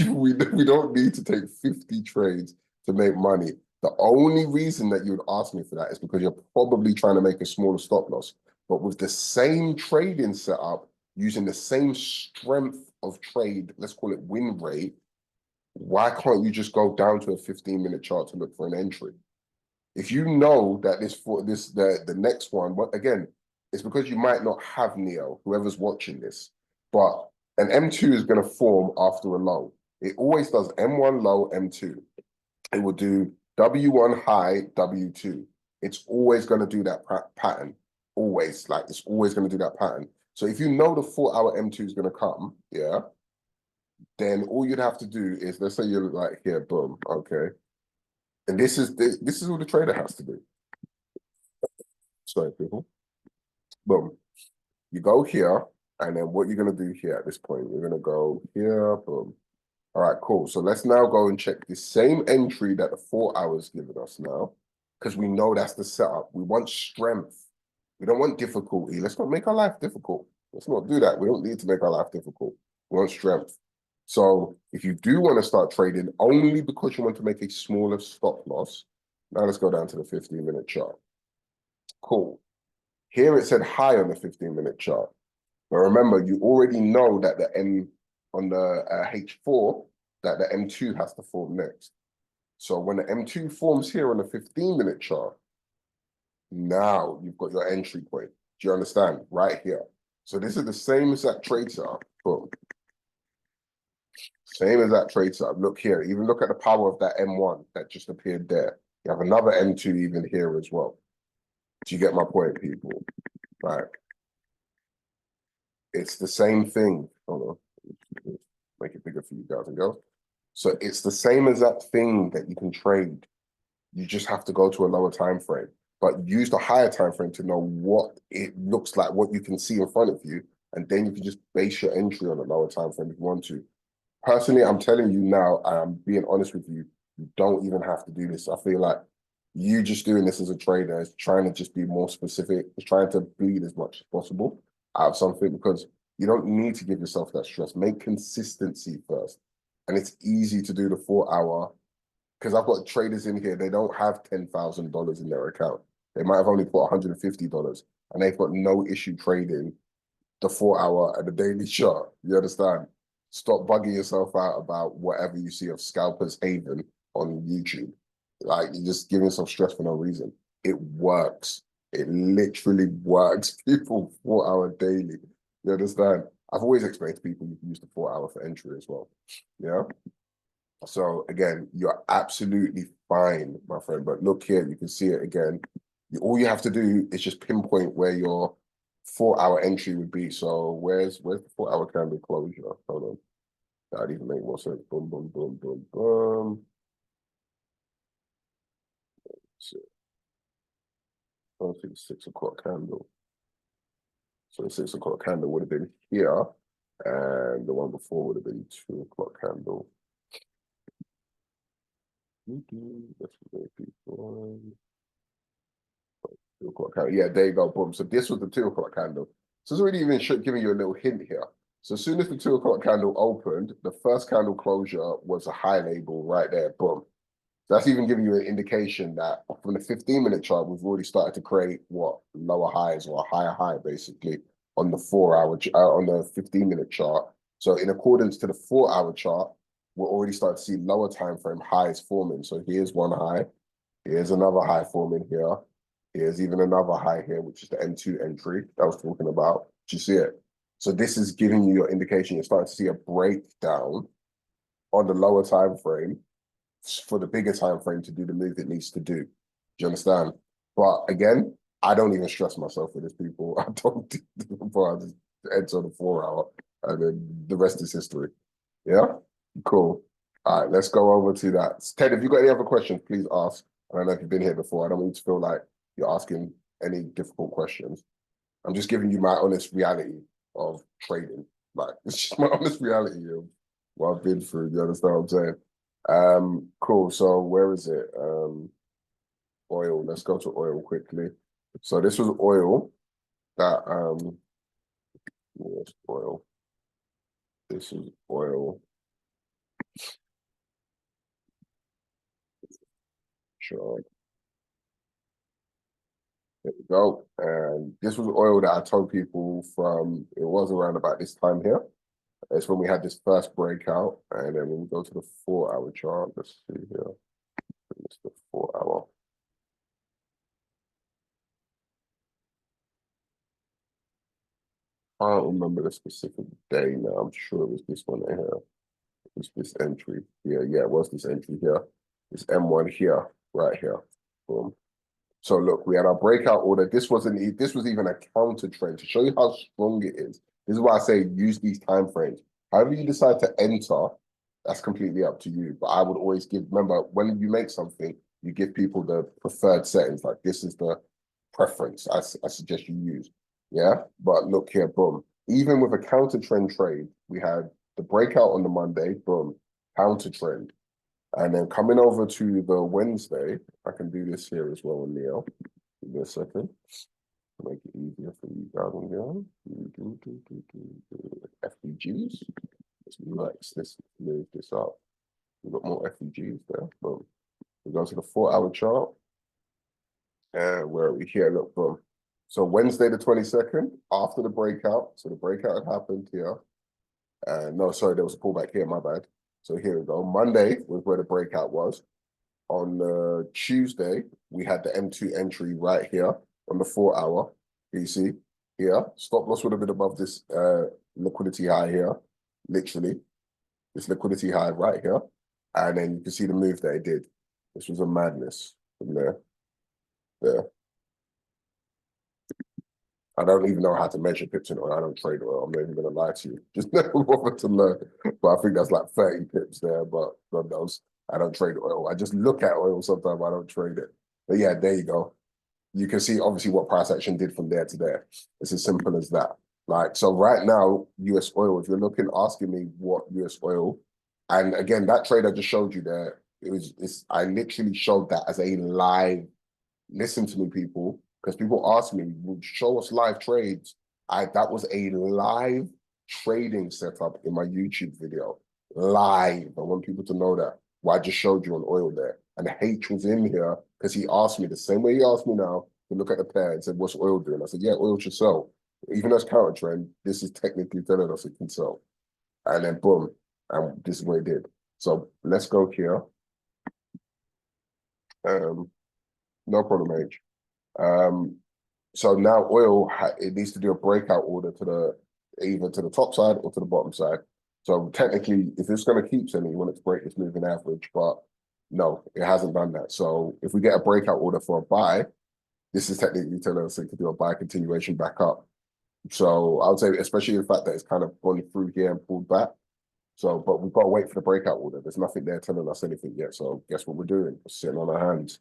we don't need to take 50 trades to make money. The only reason that you would ask me for that is because you're probably trying to make a smaller stop loss. But with the same trading setup, using the same strength of trade, let's call it win rate, why can't you just go down to a 15-minute chart to look for an entry? If you know that the next one, what again, it's because you might not have Neo, whoever's watching this, but an M2 is going to form after a low. It always does M1 low, M2. It will do W1 high, W2. It's always going to do that pattern. Always, like it's always going to do that pattern. So if you know the 4-hour M2 is going to come, yeah, then all you'd have to do is, let's say you're like here, boom, okay. And this is all the trader has to do. Sorry, people. Boom. You go here, and then what you're going to do here at this point, you're going to go here, boom. All right, cool. So let's now go and check the same entry that the 4 hours given us now, because we know that's the setup. We want strength. We don't want difficulty. Let's not make our life difficult. Let's not do that. We don't need to make our life difficult. We want strength. So if you do want to start trading only because you want to make a smaller stop loss, now let's go down to the 15-minute chart. Cool. Here it said high on the 15-minute chart. But remember, you already know that the M on the H4, that the M2 has to form next. So when the M2 forms here on the 15-minute chart, now you've got your entry point. Do you understand? Right here. So this is the same exact trade setup. Boom. Same exact trade setup. Look here. Even look at the power of that M1 that just appeared there. You have another M2 even here as well. Do you get my point, people? Right. It's the same thing. Hold on. Make it bigger for you guys and girls. So it's the same exact thing that you can trade. You just have to go to a lower time frame, but use the higher time frame to know what it looks like, what you can see in front of you, and then you can just base your entry on a lower time frame if you want to. Personally, I'm telling you now, I'm being honest with you, you don't even have to do this. I feel like you just doing this as a trader is trying to just be more specific, is trying to bleed as much as possible out of something, because you don't need to give yourself that stress. Make consistency first. And it's easy to do the 4-hour, because I've got traders in here, they don't have $10,000 in their account. They might have only put $150, and they've got no issue trading the 4-hour and the daily chart. You understand? Stop bugging yourself out about whatever you see of Scalpers Haven on YouTube. Like, you're just giving yourself stress for no reason. It works. It literally works. People, 4-hour daily. You understand? I've always explained to people you can use the 4-hour for entry as well. Yeah. So again, you're absolutely fine, my friend. But look here, you can see it again. All you have to do is just pinpoint where your 4-hour entry would be. So where's the 4-hour candle closure? Hold on. That'd even make more sense. Boom, boom, boom, boom, boom. So, I'll see the 6 o'clock candle. So the 6 o'clock candle would have been here, and the one before would have been 2 o'clock candle. That's very people. 2 o'clock candle. Yeah, there you go. Boom. So this was the 2 o'clock candle. So it's already even giving you a little hint here. So as soon as the 2 o'clock candle opened, the first candle closure was a high label right there. Boom. So that's even giving you an indication that from the 15-minute chart, we've already started to create what, lower highs or a higher high basically on the 4-hour on the 15-minute chart. So in accordance to the 4-hour chart, we're already starting to see lower time frame highs forming. So here's one high, here's another high forming here. Here's even another high here, which is the M2 entry that I was talking about. Do you see it? So this is giving you your indication. You're starting to see a breakdown on the lower time frame for the bigger time frame to do the move it needs to do. Do you understand? But again, I don't even stress myself with this, people. I don't do I just enter the 4-hour, and then the rest is history. Yeah? Cool. All right, let's go over to that. Ted, if you've got any other questions, please ask. I don't know if you've been here before. I don't want you to feel like you're asking any difficult questions. I'm just giving you my honest reality of trading. Like, it's just my honest reality of what I've been through. You understand what I'm saying? Cool. So where is it? Oil. Let's go to oil quickly. So this was oil that where's oil? This is oil. Sure. There we go. And this was oil that I told people from, it was around about this time here. It's when we had this first breakout. And then when we go to the 4-hour chart, let's see here. It's the 4-hour. I don't remember the specific day now. I'm sure it was this one right here. It was this entry. Yeah, it was this entry here. This M1 here, right here. Boom. So look, we had our breakout order. This was even a counter trend to show you how strong it is. This is why I say use these time frames. However you decide to enter, that's completely up to you. But I would always remember, when you make something, you give people the preferred settings. Like, this is the preference I suggest you use. Yeah, but look here, boom. Even with a counter trend trade, we had the breakout on the Monday, boom, counter trend. And then coming over to the Wednesday, I can do this here as well in Neo. Give me a second to make it easier for you guys on here. FBGs. Let's move this up. We've got more FBGs there. Boom. We go to the 4-hour chart. And where are we here? Look, boom. So Wednesday the 22nd, after the breakout. So the breakout had happened here. No, sorry, there was a pullback here, my bad. So here we go. Monday was where the breakout was. On Tuesday, we had the M2 entry right here on the 4-hour. You see here, stop loss would have been above this liquidity high here, literally. This liquidity high right here. And then you can see the move that it did. This was a madness from there. There. I don't even know how to measure pips in oil. I don't trade oil. I'm not even going to lie to you. Just never bothered to learn. But I think that's like 30 pips there. But God knows, I don't trade oil. I just look at oil sometimes. I don't trade it. But yeah, there you go. You can see obviously what price action did from there to there. It's as simple as that. Like, so right now, US oil, if you're looking, asking me what US oil, and again, that trade I just showed you there, I literally showed that as a live, listen to me, people, because people ask me, show us live trades. That was a live trading setup in my YouTube video. Live. I want people to know that. Well, I just showed you on oil there. And H was in here because he asked me the same way he asked me now to look at the pair and said, what's oil doing? I said, yeah, oil should sell. Even though it's counter trend, this is technically telling us it can sell. And then boom, and this is what it did. So let's go here. No problem, H. So now oil, it needs to do a breakout order to either to the top side or to the bottom side. So technically, if it's going to keep selling, you want it to break this moving average, but no, it hasn't done that. So if we get a breakout order for a buy, this is technically telling us it could do a buy continuation back up. So I would say, especially the fact that it's kind of gone through here and pulled back. So, but we've got to wait for the breakout order. There's nothing there telling us anything yet. So guess what we're doing? We're sitting on our hands.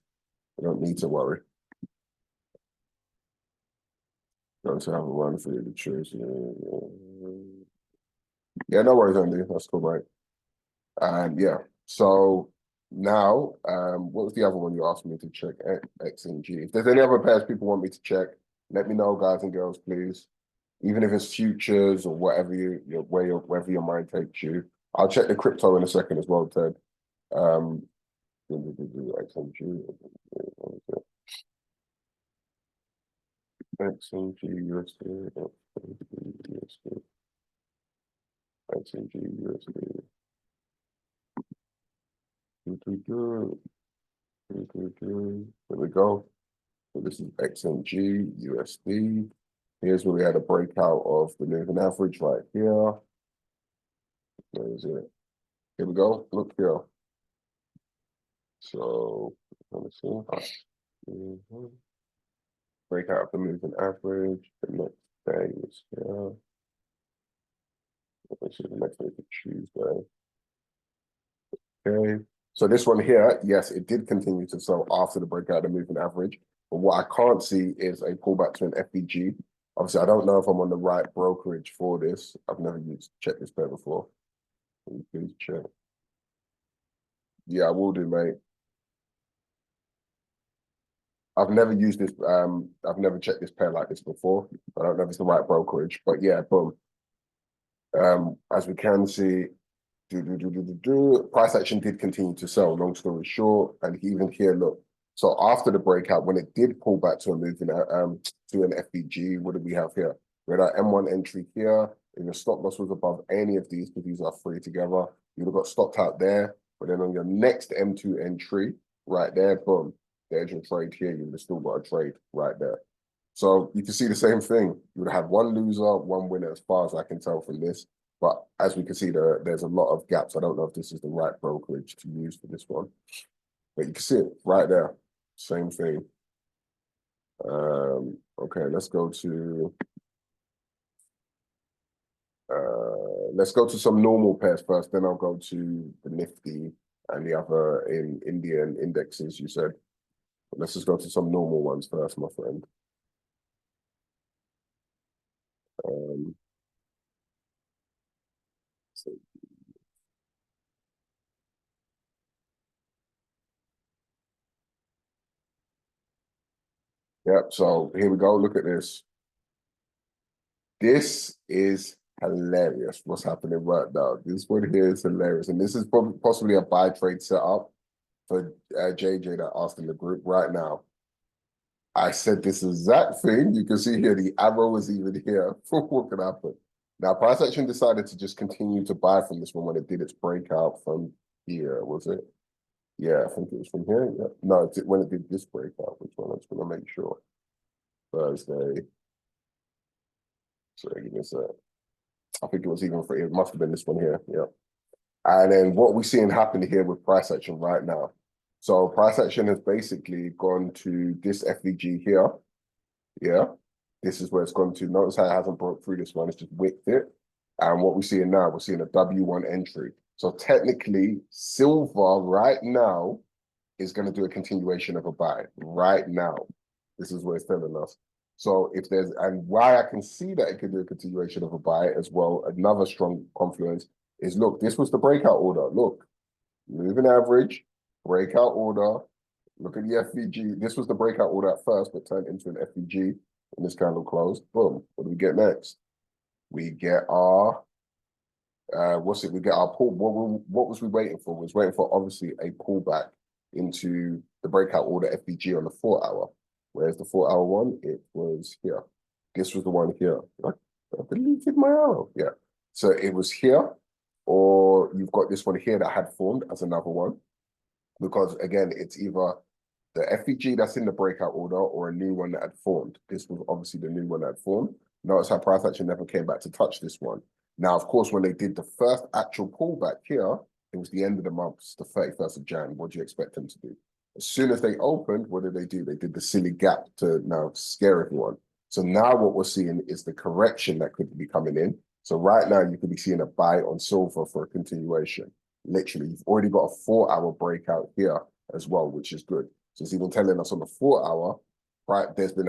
We don't need to worry. Going to have a run for you to choose. Yeah, no worries, Andy. That's cool, right? And yeah, so now, what was the other one you asked me to check? X and G. If there's any other pairs people want me to check, let me know, guys and girls, please. Even if it's futures or whatever wherever your mind takes you. I'll check the crypto in a second as well, Ted. X and G. XNG USD, XNG USD. There we go. So this is XNG USD. Here's where we had a breakout of the moving average right here. Where is it? Here we go. Look here. So let me see. Breakout of the moving average. The next day is here. Let me see the next day for Tuesday. Okay. So this one here, yes, it did continue to sell after the breakout of the moving average. But what I can't see is a pullback to an FBG. Obviously, I don't know if I'm on the right brokerage for this. I've never checked this pair before. Please check. Yeah, I will do, mate. I've never used this. I've never checked this pair like this before. I don't know if it's the right brokerage, but yeah, boom. As we can see, price action did continue to sell, long story short. And even here, look, So after the breakout, when it did pull back to a moving to an FVG, what did we have here? We had our M1 entry here. If your stop loss was above any of these, because these are three together, you would have got stopped out there. But then on your next M2 entry, right there, boom, there's your trade here. You would have still got a trade right there. So you can see the same thing. You would have one loser, one winner, as far as I can tell from this. But as we can see, there's a lot of gaps. I don't know if this is the right brokerage to use for this one. But you can see it right there. Same thing. Okay, let's go to some normal pairs first, then I'll go to the Nifty and the other in Indian indexes you said. But let's just go to some normal ones first, my friend. So, yep, so here we go. Look at this. This is hilarious what's happening right now. This one here is hilarious. And this is probably possibly a buy trade setup for JJ that asked in the group right now. I said this exact thing. You can see here the arrow is even here for what can happen. Now, price action decided to just continue to buy from this one when it did its breakout from here, was it? Yeah, I think it was from here. Yeah. No, when it did this breakout, which one? I just want to make sure. Thursday. Sorry, give me a sec. I think it was even for, it must have been this one here. Yeah. And then what we're seeing happen here with price action right now. So price action has basically gone to this FVG here. Yeah. This is where it's gone to. Notice how it hasn't broke through this one. It's just wicked it. And what we're seeing now, we're seeing a W1 entry. So technically, silver right now is going to do a continuation of a buy right now. This is what it's telling us. So if there's, and why I can see that it could do a continuation of a buy as well, another strong confluence is, look, this was the breakout order. Look, moving average, breakout order. Look at the FVG. This was the breakout order at first, but turned into an FVG. And this candle closed. Boom. What do we get next? We get our we get our pull. What was we waiting for? We was waiting for obviously a pullback into the breakout order FVG on the 4 hour. Where's the 4 hour one? It was here. This was the one here. I deleted my arrow. Yeah. So it was here, or you've got this one here that had formed as another one. Because again, it's either the FVG that's in the breakout order or a new one that had formed. This was obviously the new one that had formed. Notice how price action never came back to touch this one. Now, of course, when they did the first actual pullback here, it was the end of the month, it's the 31st of Jan. What do you expect them to do? As soon as they opened, what did they do? They did the silly gap to now scare everyone. So now what we're seeing is the correction that could be coming in. So right now you could be seeing a buy on silver for a continuation. Literally, you've already got a 4 hour breakout here as well, which is good. So it's even telling us on the 4 hour, right, there's been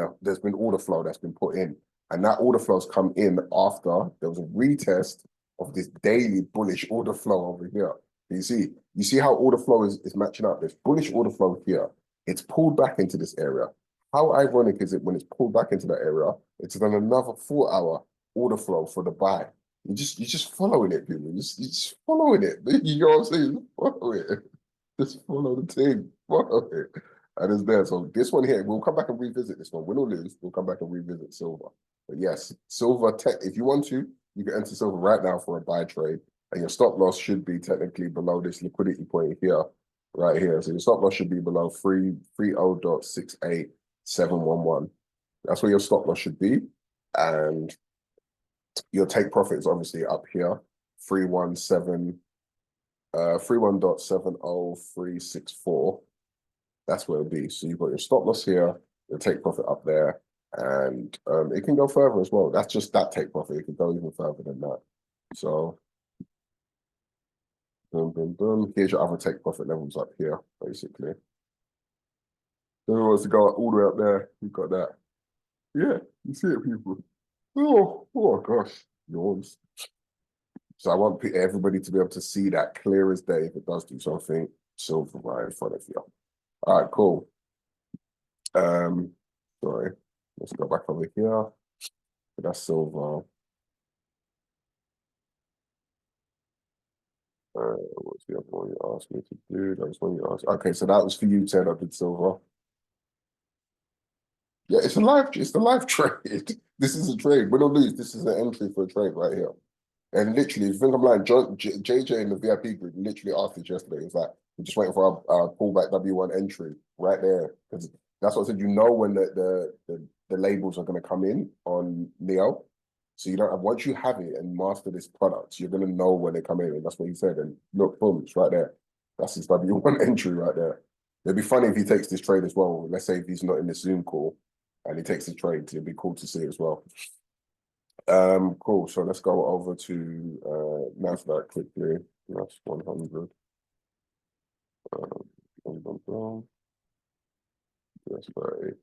order flow that's been put in. And that order flow's come in after there was a retest of this daily bullish order flow over here. You see how order flow is matching up. There's bullish order flow here. It's pulled back into this area. How ironic is it when it's pulled back into that area? It's done another 4 hour order flow for the buy. You're just following it, people. You're just following it. You know what I'm saying? Follow it. Just follow the thing. Follow it. And it's there. So this one here, we'll come back and revisit this one. Win or lose, we'll come back and revisit silver. But yes, silver, if you want to, you can enter silver right now for a buy trade. And your stop loss should be technically below this liquidity point here, right here. So your stop loss should be below 30.68711. That's where your stop loss should be. And your take profit is obviously up here, 31.70364. That's where it'll be. So you've got your stop loss here, your take profit up there, and it can go further as well. That's just that take profit. It can go even further than that. So boom, boom, boom. Here's your other take profit levels up here, basically. So who wants to go all the way up there? You've got that. Yeah, you see it, people. Oh gosh, yawns. So I want everybody to be able to see that clear as day if it does do something silver right in front of you. All right, cool. Sorry, let's go back over here. That's silver. What's the other one you asked me to do? That was one you asked. Okay, so that was for you, Ted. I did silver. Yeah, it's the live trade. This is a trade. Win or lose, this is an entry for a trade right here. And literally, if you think I'm lying, JJ in the VIP group literally asked us yesterday. It's like, we're just waiting for our pullback W1 entry right there. Because that's what I said, you know when the labels are going to come in on Neo. So you don't have, once you have it and master this product, you're going to know when they come in. And that's what he said. And look, boom, it's right there. That's his W1 entry right there. It'd be funny if he takes this trade as well. Let's say if he's not in the Zoom call and he takes the trade, it'd be cool to see as well. Cool. So let's go over to Nasdaq quickly. That's 100. Boom, boom, boom. That's right.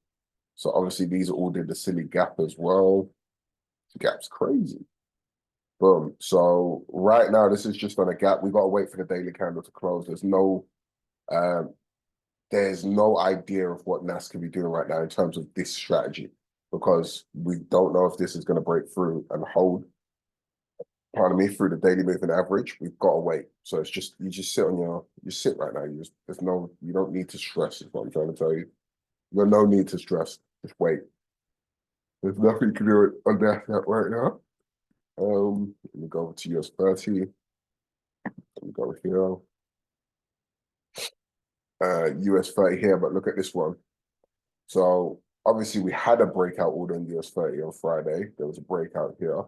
So obviously these all did the silly gap as well. The gap's crazy. Boom. So right now this is just on a gap. We got to wait for the daily candle to close. Um, there's no idea of what NAS can be doing right now in terms of this strategy because we don't know if this is going to break through and hold. Pardon me, through the daily moving average, we've got to wait. So it's just you just sit on you sit right now. You don't need to stress, is what I'm trying to tell you. There's no need to stress. Just wait. There's nothing you can do on that right now. Let me go over to US 30. Let me go here. US 30 here, but look at this one. So obviously we had a breakout order in US 30 on Friday. There was a breakout here,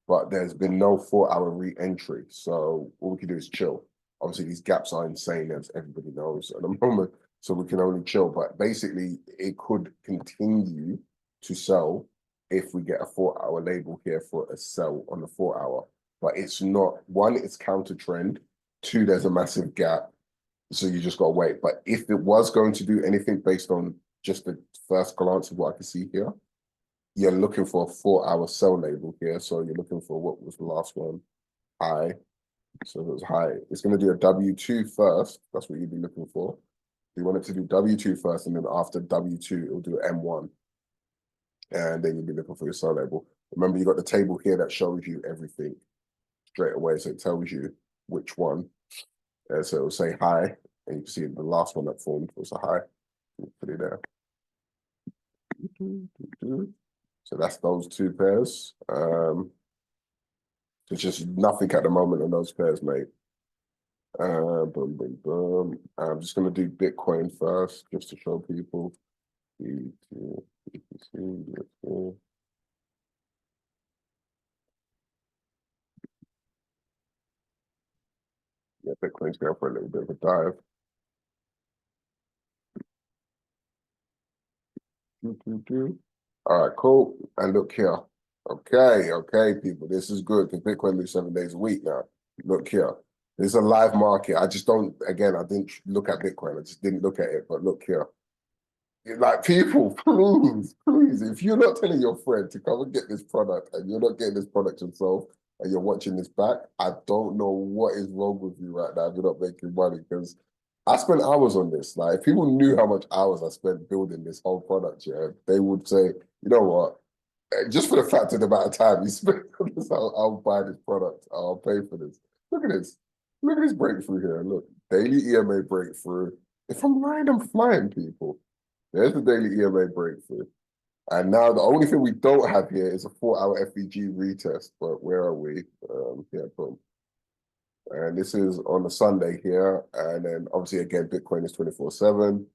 but there's been no 4-hour re-entry. So all we can do is chill. Obviously these gaps are insane, as everybody knows at the moment. So we can only chill, but basically it could continue to sell if we get a 4-hour label here for a sell on the 4-hour. But it's not, one, it's counter trend. Two, there's a massive gap. So you just got to wait. But if it was going to do anything based on just the first glance of what I can see here, you're looking for a 4-hour sell label here. So you're looking for what was the last one? High. So if it was high, it's going to do a W2 first. That's what you'd be looking for. You want it to do W2 first, and then after W2, it'll do M1. And then you'll be looking for your sell label. Remember, you got the table here that shows you everything straight away. So it tells you which one. So it'll say high, and you can see the last one that formed was a high. Put it there. So that's those two pairs. There's just nothing at the moment on those pairs, mate. Boom, boom, boom. I'm just going to do Bitcoin first, just to show people. Yeah, Bitcoin's going for a little bit of a dive. All right, cool. And look here. Okay, people, this is good because Bitcoin moves 7 days a week now. Look here. This is a live market. I just don't, again, I didn't look at Bitcoin. I just didn't look at it, but look here. Like, people, please, if you're not telling your friend to come and get this product and you're not getting this product yourself and you're watching this back, I don't know what is wrong with you right now if you're not making money because I spent hours on this. Like, if people knew how much hours I spent building this whole product, yeah, they would say, you know what? Just for the fact of the amount of time you spent on this, I'll buy this product. I'll pay for this. Look at this. Look at this breakthrough here. Look, daily EMA breakthrough. If I'm lying, I'm flying, people. There's the daily EMA breakthrough. And now the only thing we don't have here is a 4-hour FEG retest. But where are we? Yeah, boom. And this is on the Sunday here. And then obviously, again, Bitcoin is 24/7.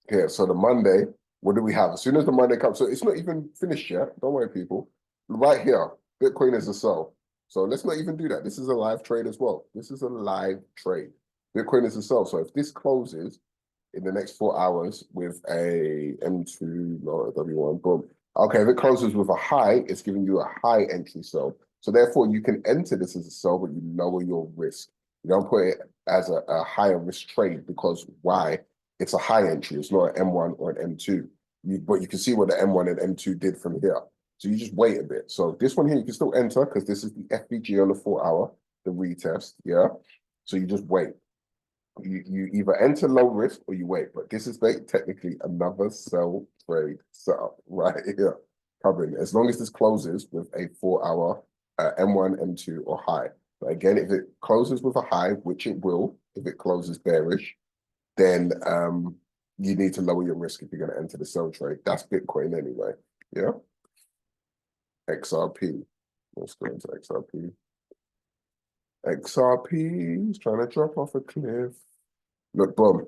Here, so the Monday, what do we have? As soon as the Monday comes, so it's not even finished yet. Don't worry, people. Right here, Bitcoin is a sell. So let's not even do that. This is a live trade as well. This is a live trade. Bitcoin is a sell. So if this closes in the next 4 hours with a M2, no, W1, boom. Okay, if it closes with a high, it's giving you a high entry sell. So therefore, you can enter this as a sell, but you lower your risk. You don't put it as a higher risk trade because why? It's a high entry. It's not an M1 or an M2. But you can see what the M1 and M2 did from here. So you just wait a bit. So this one here, you can still enter because this is the FBG on the 4-hour, the retest, yeah? So you just wait. You either enter low risk or you wait. But this is technically another sell trade setup right here. Covering as long as this closes with a 4-hour M1, M2 or high. But again, if it closes with a high, which it will, if it closes bearish, then you need to lower your risk if you're going to enter the sell trade. That's Bitcoin anyway. Yeah. XRP. Let's go into XRP. XRP is trying to drop off a cliff. Look, boom.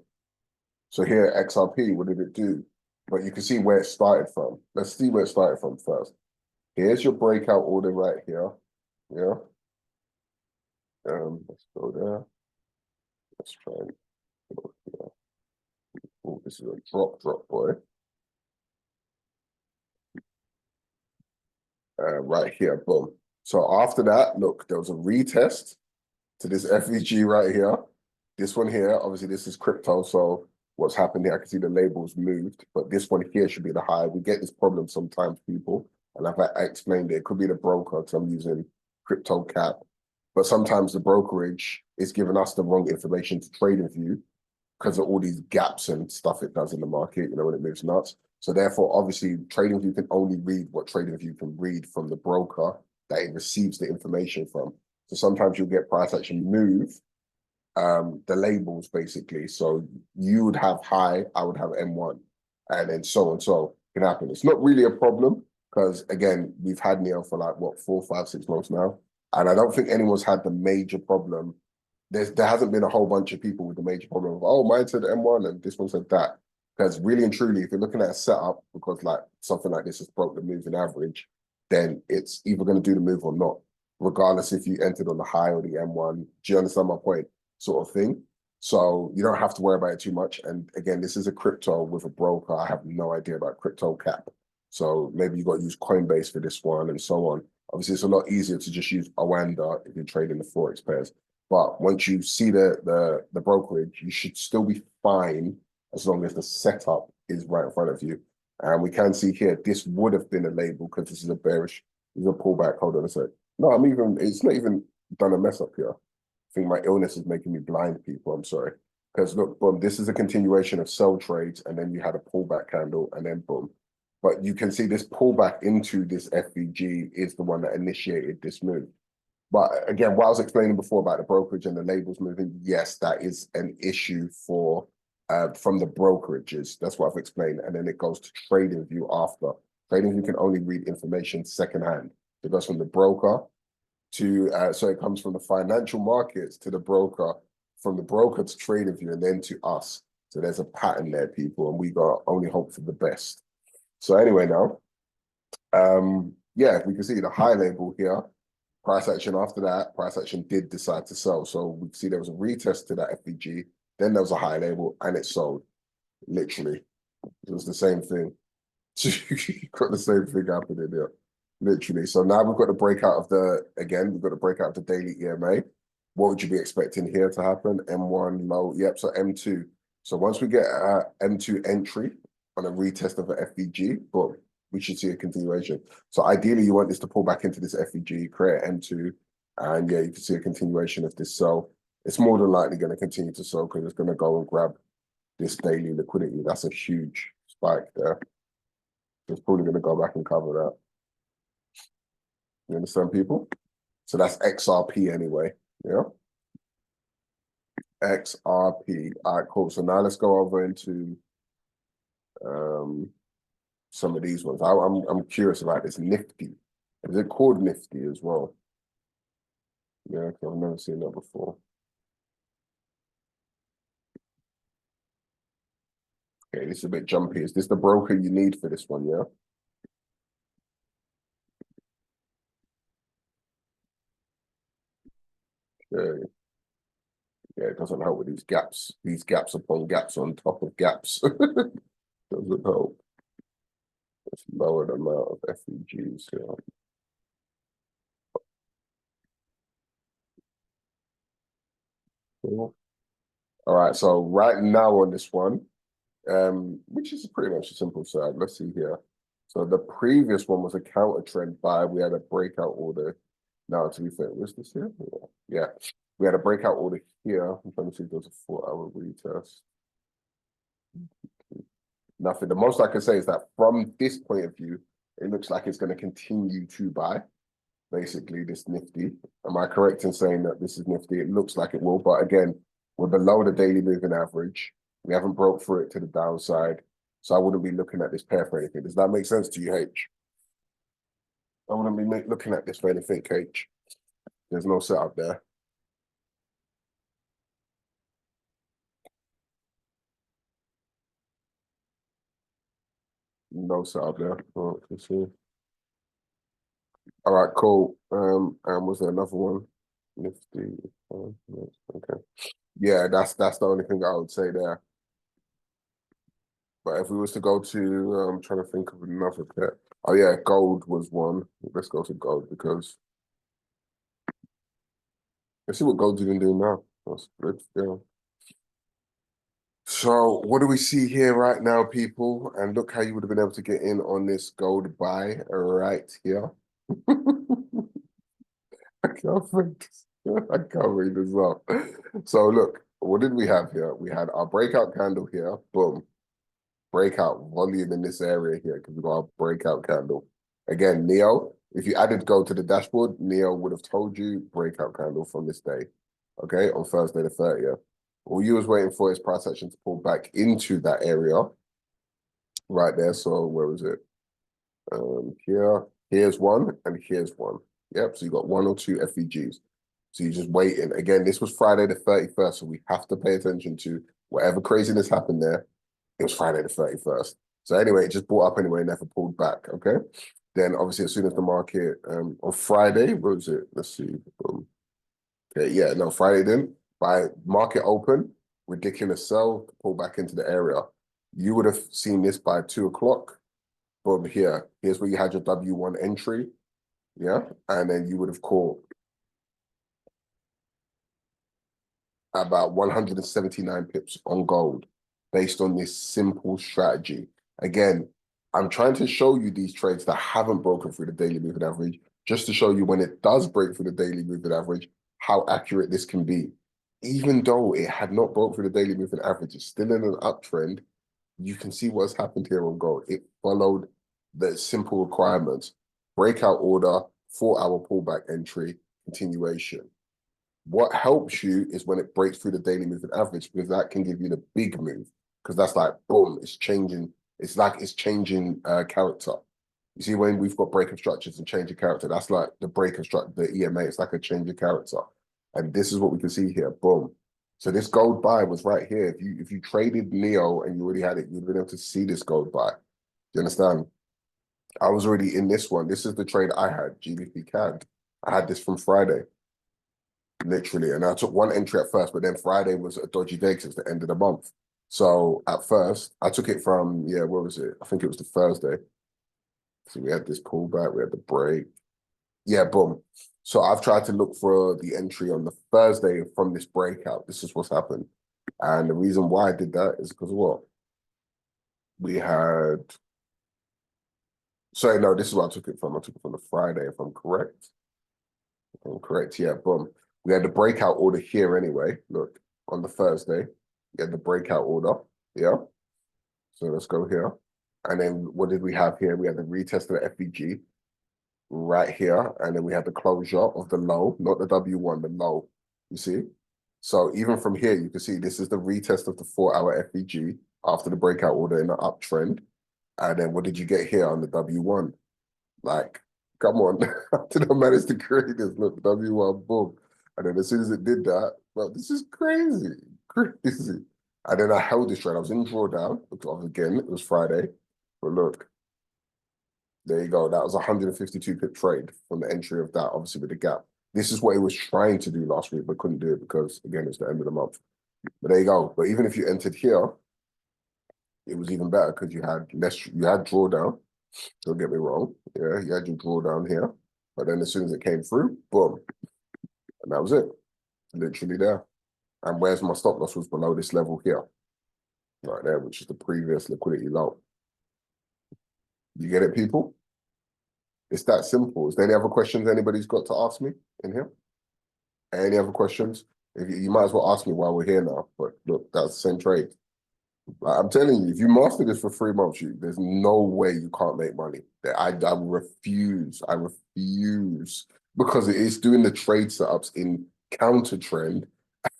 So here, XRP, what did it do? But you can see where it started from. Let's see where it started from first. Here's your breakout order right here. Yeah. Let's go there. Let's try and go here. Oh, this is a drop, boy. Right here, boom. So after that, look, there was a retest to this FEG right here. This one here, obviously this is crypto, so what's happened here, I can see the labels moved, but this one here should be the high. We get this problem sometimes, people, and I explained it could be the broker, because I'm using crypto cap, but sometimes the brokerage is giving us the wrong information to TradingView because of all these gaps and stuff it does in the market, you know, when it moves nuts. So therefore, obviously, TradingView can only read what TradingView can read from the broker that it receives the information from. So sometimes you'll get price action move the labels basically. So you would have high, I would have M1, and then so and so can happen. It's not really a problem because again, we've had Neo for like what 4, 5, 6 months now, and I don't think anyone's had the major problem. There hasn't been a whole bunch of people with the major problem of, oh, mine said M1 and this one said that. Because really and truly, if you're looking at a setup, because like something like this has broke the moving average, then it's either going to do the move or not, regardless if you entered on the high or the M1. Do you understand my point? Sort of thing. So you don't have to worry about it too much. And again, this is a crypto with a broker. I have no idea about crypto cap. So maybe you got to use Coinbase for this one and so on. Obviously, it's a lot easier to just use Oanda if you're trading the Forex pairs. But once you see the brokerage, you should still be fine as long as the setup is right in front of you. And we can see here, this would have been a label because this is a bearish, this is a pullback. Hold on a sec. No, it's not even done a mess up here. I think my illness is making me blind, people. I'm sorry. Because look, boom, this is a continuation of sell trades, and then you had a pullback candle, and then boom. But you can see this pullback into this FVG is the one that initiated this move. But again, what I was explaining before about the brokerage and the labels moving, yes, that is an issue for from the brokerages. That's what I've explained. And then it goes to TradingView after. TradingView can only read information secondhand. It goes from the broker to, so it comes from the financial markets to the broker, from the broker to TradingView, and then to us. So there's a pattern there, people, and we got only hope for the best. So anyway, now, yeah, we can see the high label here. Price action after that, price action did decide to sell. So we see there was a retest to that FVG, then there was a high label, and it sold. Literally. It was the same thing. Got the same thing happening there. Literally. So now we've got the breakout of we've got the breakout of the daily EMA. What would you be expecting here to happen? M1 low. Yep, so M2. So once we get M2 entry on a retest of an FVG, boom, we should see a continuation. So ideally, you want this to pull back into this FVG, create M2, and yeah, you can see a continuation of this sell. It's more than likely going to continue to sell because it's going to go and grab this daily liquidity. That's a huge spike there. It's probably going to go back and cover that. You understand, people? So that's XRP anyway. Yeah. XRP. All right, cool. So now let's go over into some of these ones. I'm curious about this Nifty. Is it called Nifty as well? Yeah, I've never seen that before. Okay, this is a bit jumpy. Is this the broker you need for this one? Yeah. Okay. Yeah, it doesn't help with these gaps upon gaps on top of gaps. Doesn't help. Let's lower the amount of FEGs here. Cool. All right, so right now on this one, which is pretty much a simple side. Let's see here. So the previous one was a counter trend buy. We had a breakout order. Now, to be fair, was this here? Yeah. We had a breakout order here. I'm trying to see if there's a 4-hour retest. Nothing. The most I can say is that from this point of view, it looks like it's going to continue to buy, basically, this Nifty. Am I correct in saying that this is Nifty? It looks like it will, but again, we're below the daily moving average. We haven't broke through it to the downside. So I wouldn't be looking at this pair for anything. Does that make sense to you, H? I wouldn't be looking at this for anything, H. There's no setup there. No setup there. Oh, let's see. All right, cool. And was there another one? Nifty. Okay. Yeah, that's the only thing I would say there. But if we was to go to, I'm trying to think of another pair. Oh yeah, gold was one. Let's go to gold because let's see what gold's even doing now. That's good. Yeah. So what do we see here right now, people? And look how you would have been able to get in on this gold buy right here. I can't think. I can't read this up. So look, what did we have here? We had our breakout candle here. Boom. Breakout volume in this area here because we got our breakout candle. Again, Neo, if you added gold to the dashboard, Neo would have told you breakout candle from this day. Okay, on Thursday the 30th. All you was waiting for is price action to pull back into that area right there. So where was it? Here's one, and here's one. Yep, so you got one or two FEGs. So you're just waiting. Again, this was Friday the 31st, so we have to pay attention to whatever craziness happened there. It was Friday the 31st. So anyway, it just bought up anyway, never pulled back, okay? Then obviously as soon as the market, on Friday, what was it? Let's see. Okay, yeah, no, Friday then, by market open, ridiculous sell, pull back into the area. You would have seen this by 2 o'clock. Boom, here's where you had your W1 entry, yeah? And then you would have caught about 179 pips on gold based on this simple strategy. Again, I'm trying to show you these trades that haven't broken through the daily moving average, just to show you when it does break through the daily moving average, how accurate this can be. Even though it had not broke through the daily moving average, it's still in an uptrend. You can see what's happened here on gold. It followed the simple requirements. Breakout order, 4-hour pullback entry, continuation. What helps you is when it breaks through the daily moving average, because that can give you the big move. Because that's like, boom, it's changing. It's like it's changing character. You see, when we've got break of structures and change of character, that's like the break of structure, the EMA, it's like a change of character. And this is what we can see here, boom. So this gold buy was right here. If you traded Neo and you already had it, you'd been able to see this gold buy. Do you understand? I was already in this one. This is the trade I had, GBP CAD. I had this from Friday. Literally. And I took one entry at first, but then Friday was a dodgy day because it's the end of the month. So at first, I took it from, yeah, where was it? I think it was the Thursday. So we had this pullback, we had the break. Yeah, boom. So I've tried to look for the entry on the Thursday from this breakout. This is what's happened. And the reason why I did that is because what? We had, sorry, no, this is what I took it from. I took it from the Friday, if I'm correct. If I'm correct, yeah, boom. We had the breakout order here anyway. Look, on the Thursday, we had the breakout order. Yeah. So let's go here. And then what did we have here? We had the retest of the FEG right here. And then we had the closure of the low, not the W1, the low. You see? So even from here, you can see this is the retest of the 4-hour FEG after the breakout order in the uptrend. And then what did you get here on the W1? Like, come on. How did I manage to create this? Look, W1, boom. And then as soon as it did that, well, this is crazy. Crazy. And then I held this trade. I was in drawdown because again, it was Friday. But look, there you go. That was a 152 pip trade from the entry of that, obviously with the gap. This is what he was trying to do last week, but couldn't do it because, again, it's the end of the month. But there you go. But even if you entered here, it was even better because you had drawdown. Don't get me wrong. Yeah, you had your drawdown here. But then as soon as it came through, boom. And that was it. Literally there. And where's my stop loss was below this level here. Right there, which is the previous liquidity low. You get it, people? It's that simple. Is there any other questions anybody's got to ask me in here? Any other questions? If you might as well ask me while we're here now. But look, that's the same trade. Like, I'm telling you, if you master this for 3 months, there's no way you can't make money. I refuse. I refuse because it is doing the trade setups in counter trend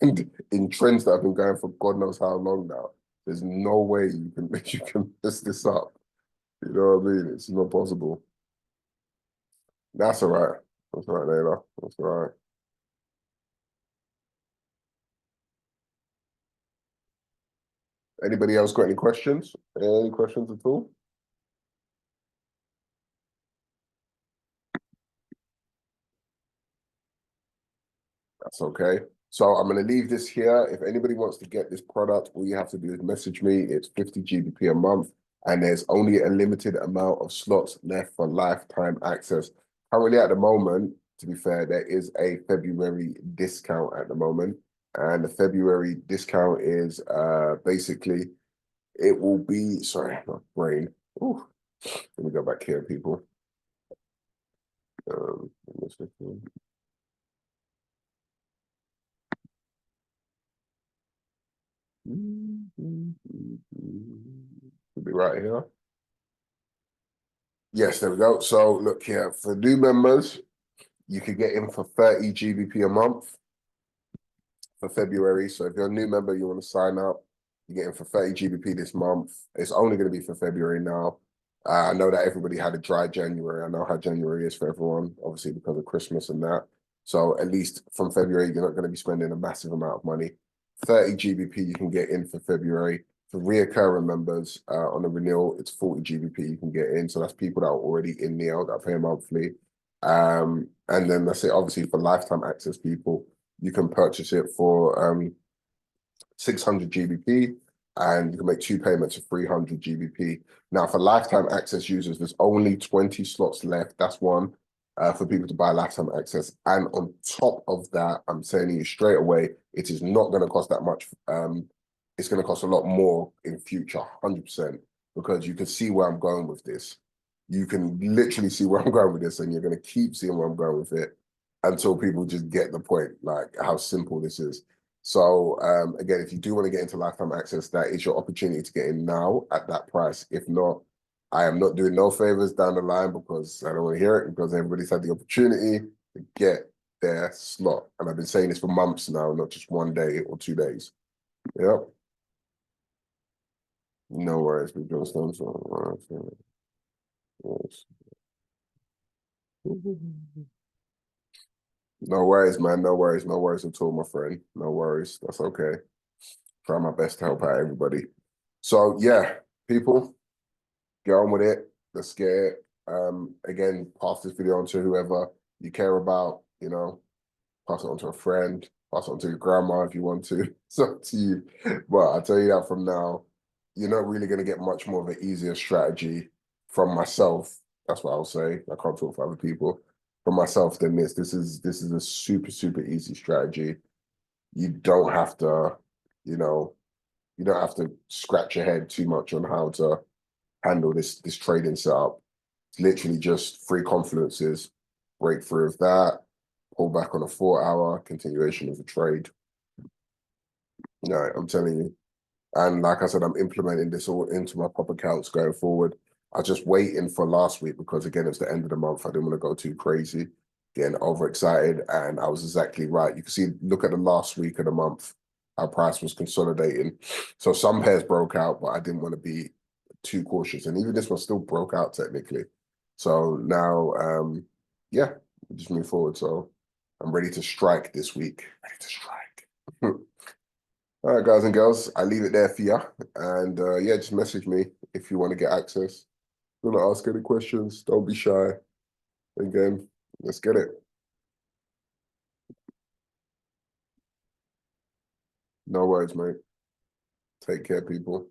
and in trends that have been going for God knows how long now. There's no way you can you can mess this up. You know what I mean? It's not possible. That's all right. That's all right, Layla. That's all right. Anybody else got any questions? Any questions at all? That's okay. So I'm going to leave this here. If anybody wants to get this product, all you have to do is message me. It's 50 GBP a month, and there's only a limited amount of slots left for lifetime access. Currently, at the moment, to be fair, there is a February discount at the moment, and the February discount is basically it will be. Sorry, my brain. Ooh, let me go back here, people. Um, Should be right here. Yes, there we go. So look here, for new members, you could get in for 30 GBP a month for February. So if you're a new member, you want to sign up, you get in for 30 GBP this month. It's only going to be for February now. I know that everybody had a dry January. I know how January is for everyone, obviously because of Christmas and that. So at least from February, you're not going to be spending a massive amount of money. 30 GBP you can get in for February. For reoccurring members on the renewal, it's 40 GBP you can get in. So that's people that are already in Neo that pay monthly. And then that's it. Obviously, for lifetime access people, you can purchase it for 600 GBP and you can make 2 payments of 300 GBP. Now, for lifetime access users, there's only 20 slots left. That's one for people to buy lifetime access. And on top of that, I'm telling you straight away, it is not going to cost that much. It's going to cost a lot more in future, 100%, because you can see where I'm going with this. You can literally see where I'm going with this, and you're going to keep seeing where I'm going with it until people just get the point, like how simple this is. So again, if you do want to get into lifetime access, that is your opportunity to get in now at that price. If not, I am not doing no favors down the line because I don't want to hear it, because everybody's had the opportunity to get their slot. And I've been saying this for months now, not just one day or 2 days. Yep. No worries, we just done so. No worries, man. No worries. No worries at all, my friend. No worries. That's okay. Try my best to help out everybody. So yeah, people, get on with it. Let's get it. Again, pass this video on to whoever you care about, you know, pass it on to a friend, pass it on to your grandma if you want to. It's up to you. But I'll tell you that from now, you're not really going to get much more of an easier strategy from myself. That's what I'll say. I can't talk for other people. From myself than this. This is a super, super easy strategy. You don't have to, you know, you don't have to scratch your head too much on how to handle this trading setup. It's literally just three confluences, breakthrough of that, pull back on a 4 hour, continuation of the trade. No, I'm telling you. And like I said, I'm implementing this all into my pop accounts going forward. I was just waiting for last week because again, it's the end of the month. I didn't want to go too crazy, getting overexcited. And I was exactly right. You can see, look at the last week of the month, our price was consolidating. So some pairs broke out, but I didn't want to be too cautious. And even this one still broke out technically. So now, yeah, we just move forward. So I'm ready to strike this week. Ready to strike. All right, guys and girls, I leave it there for you. And yeah, just message me if you want to get access. If you want to ask any questions, don't be shy. Again, let's get it. No worries, mate. Take care, people.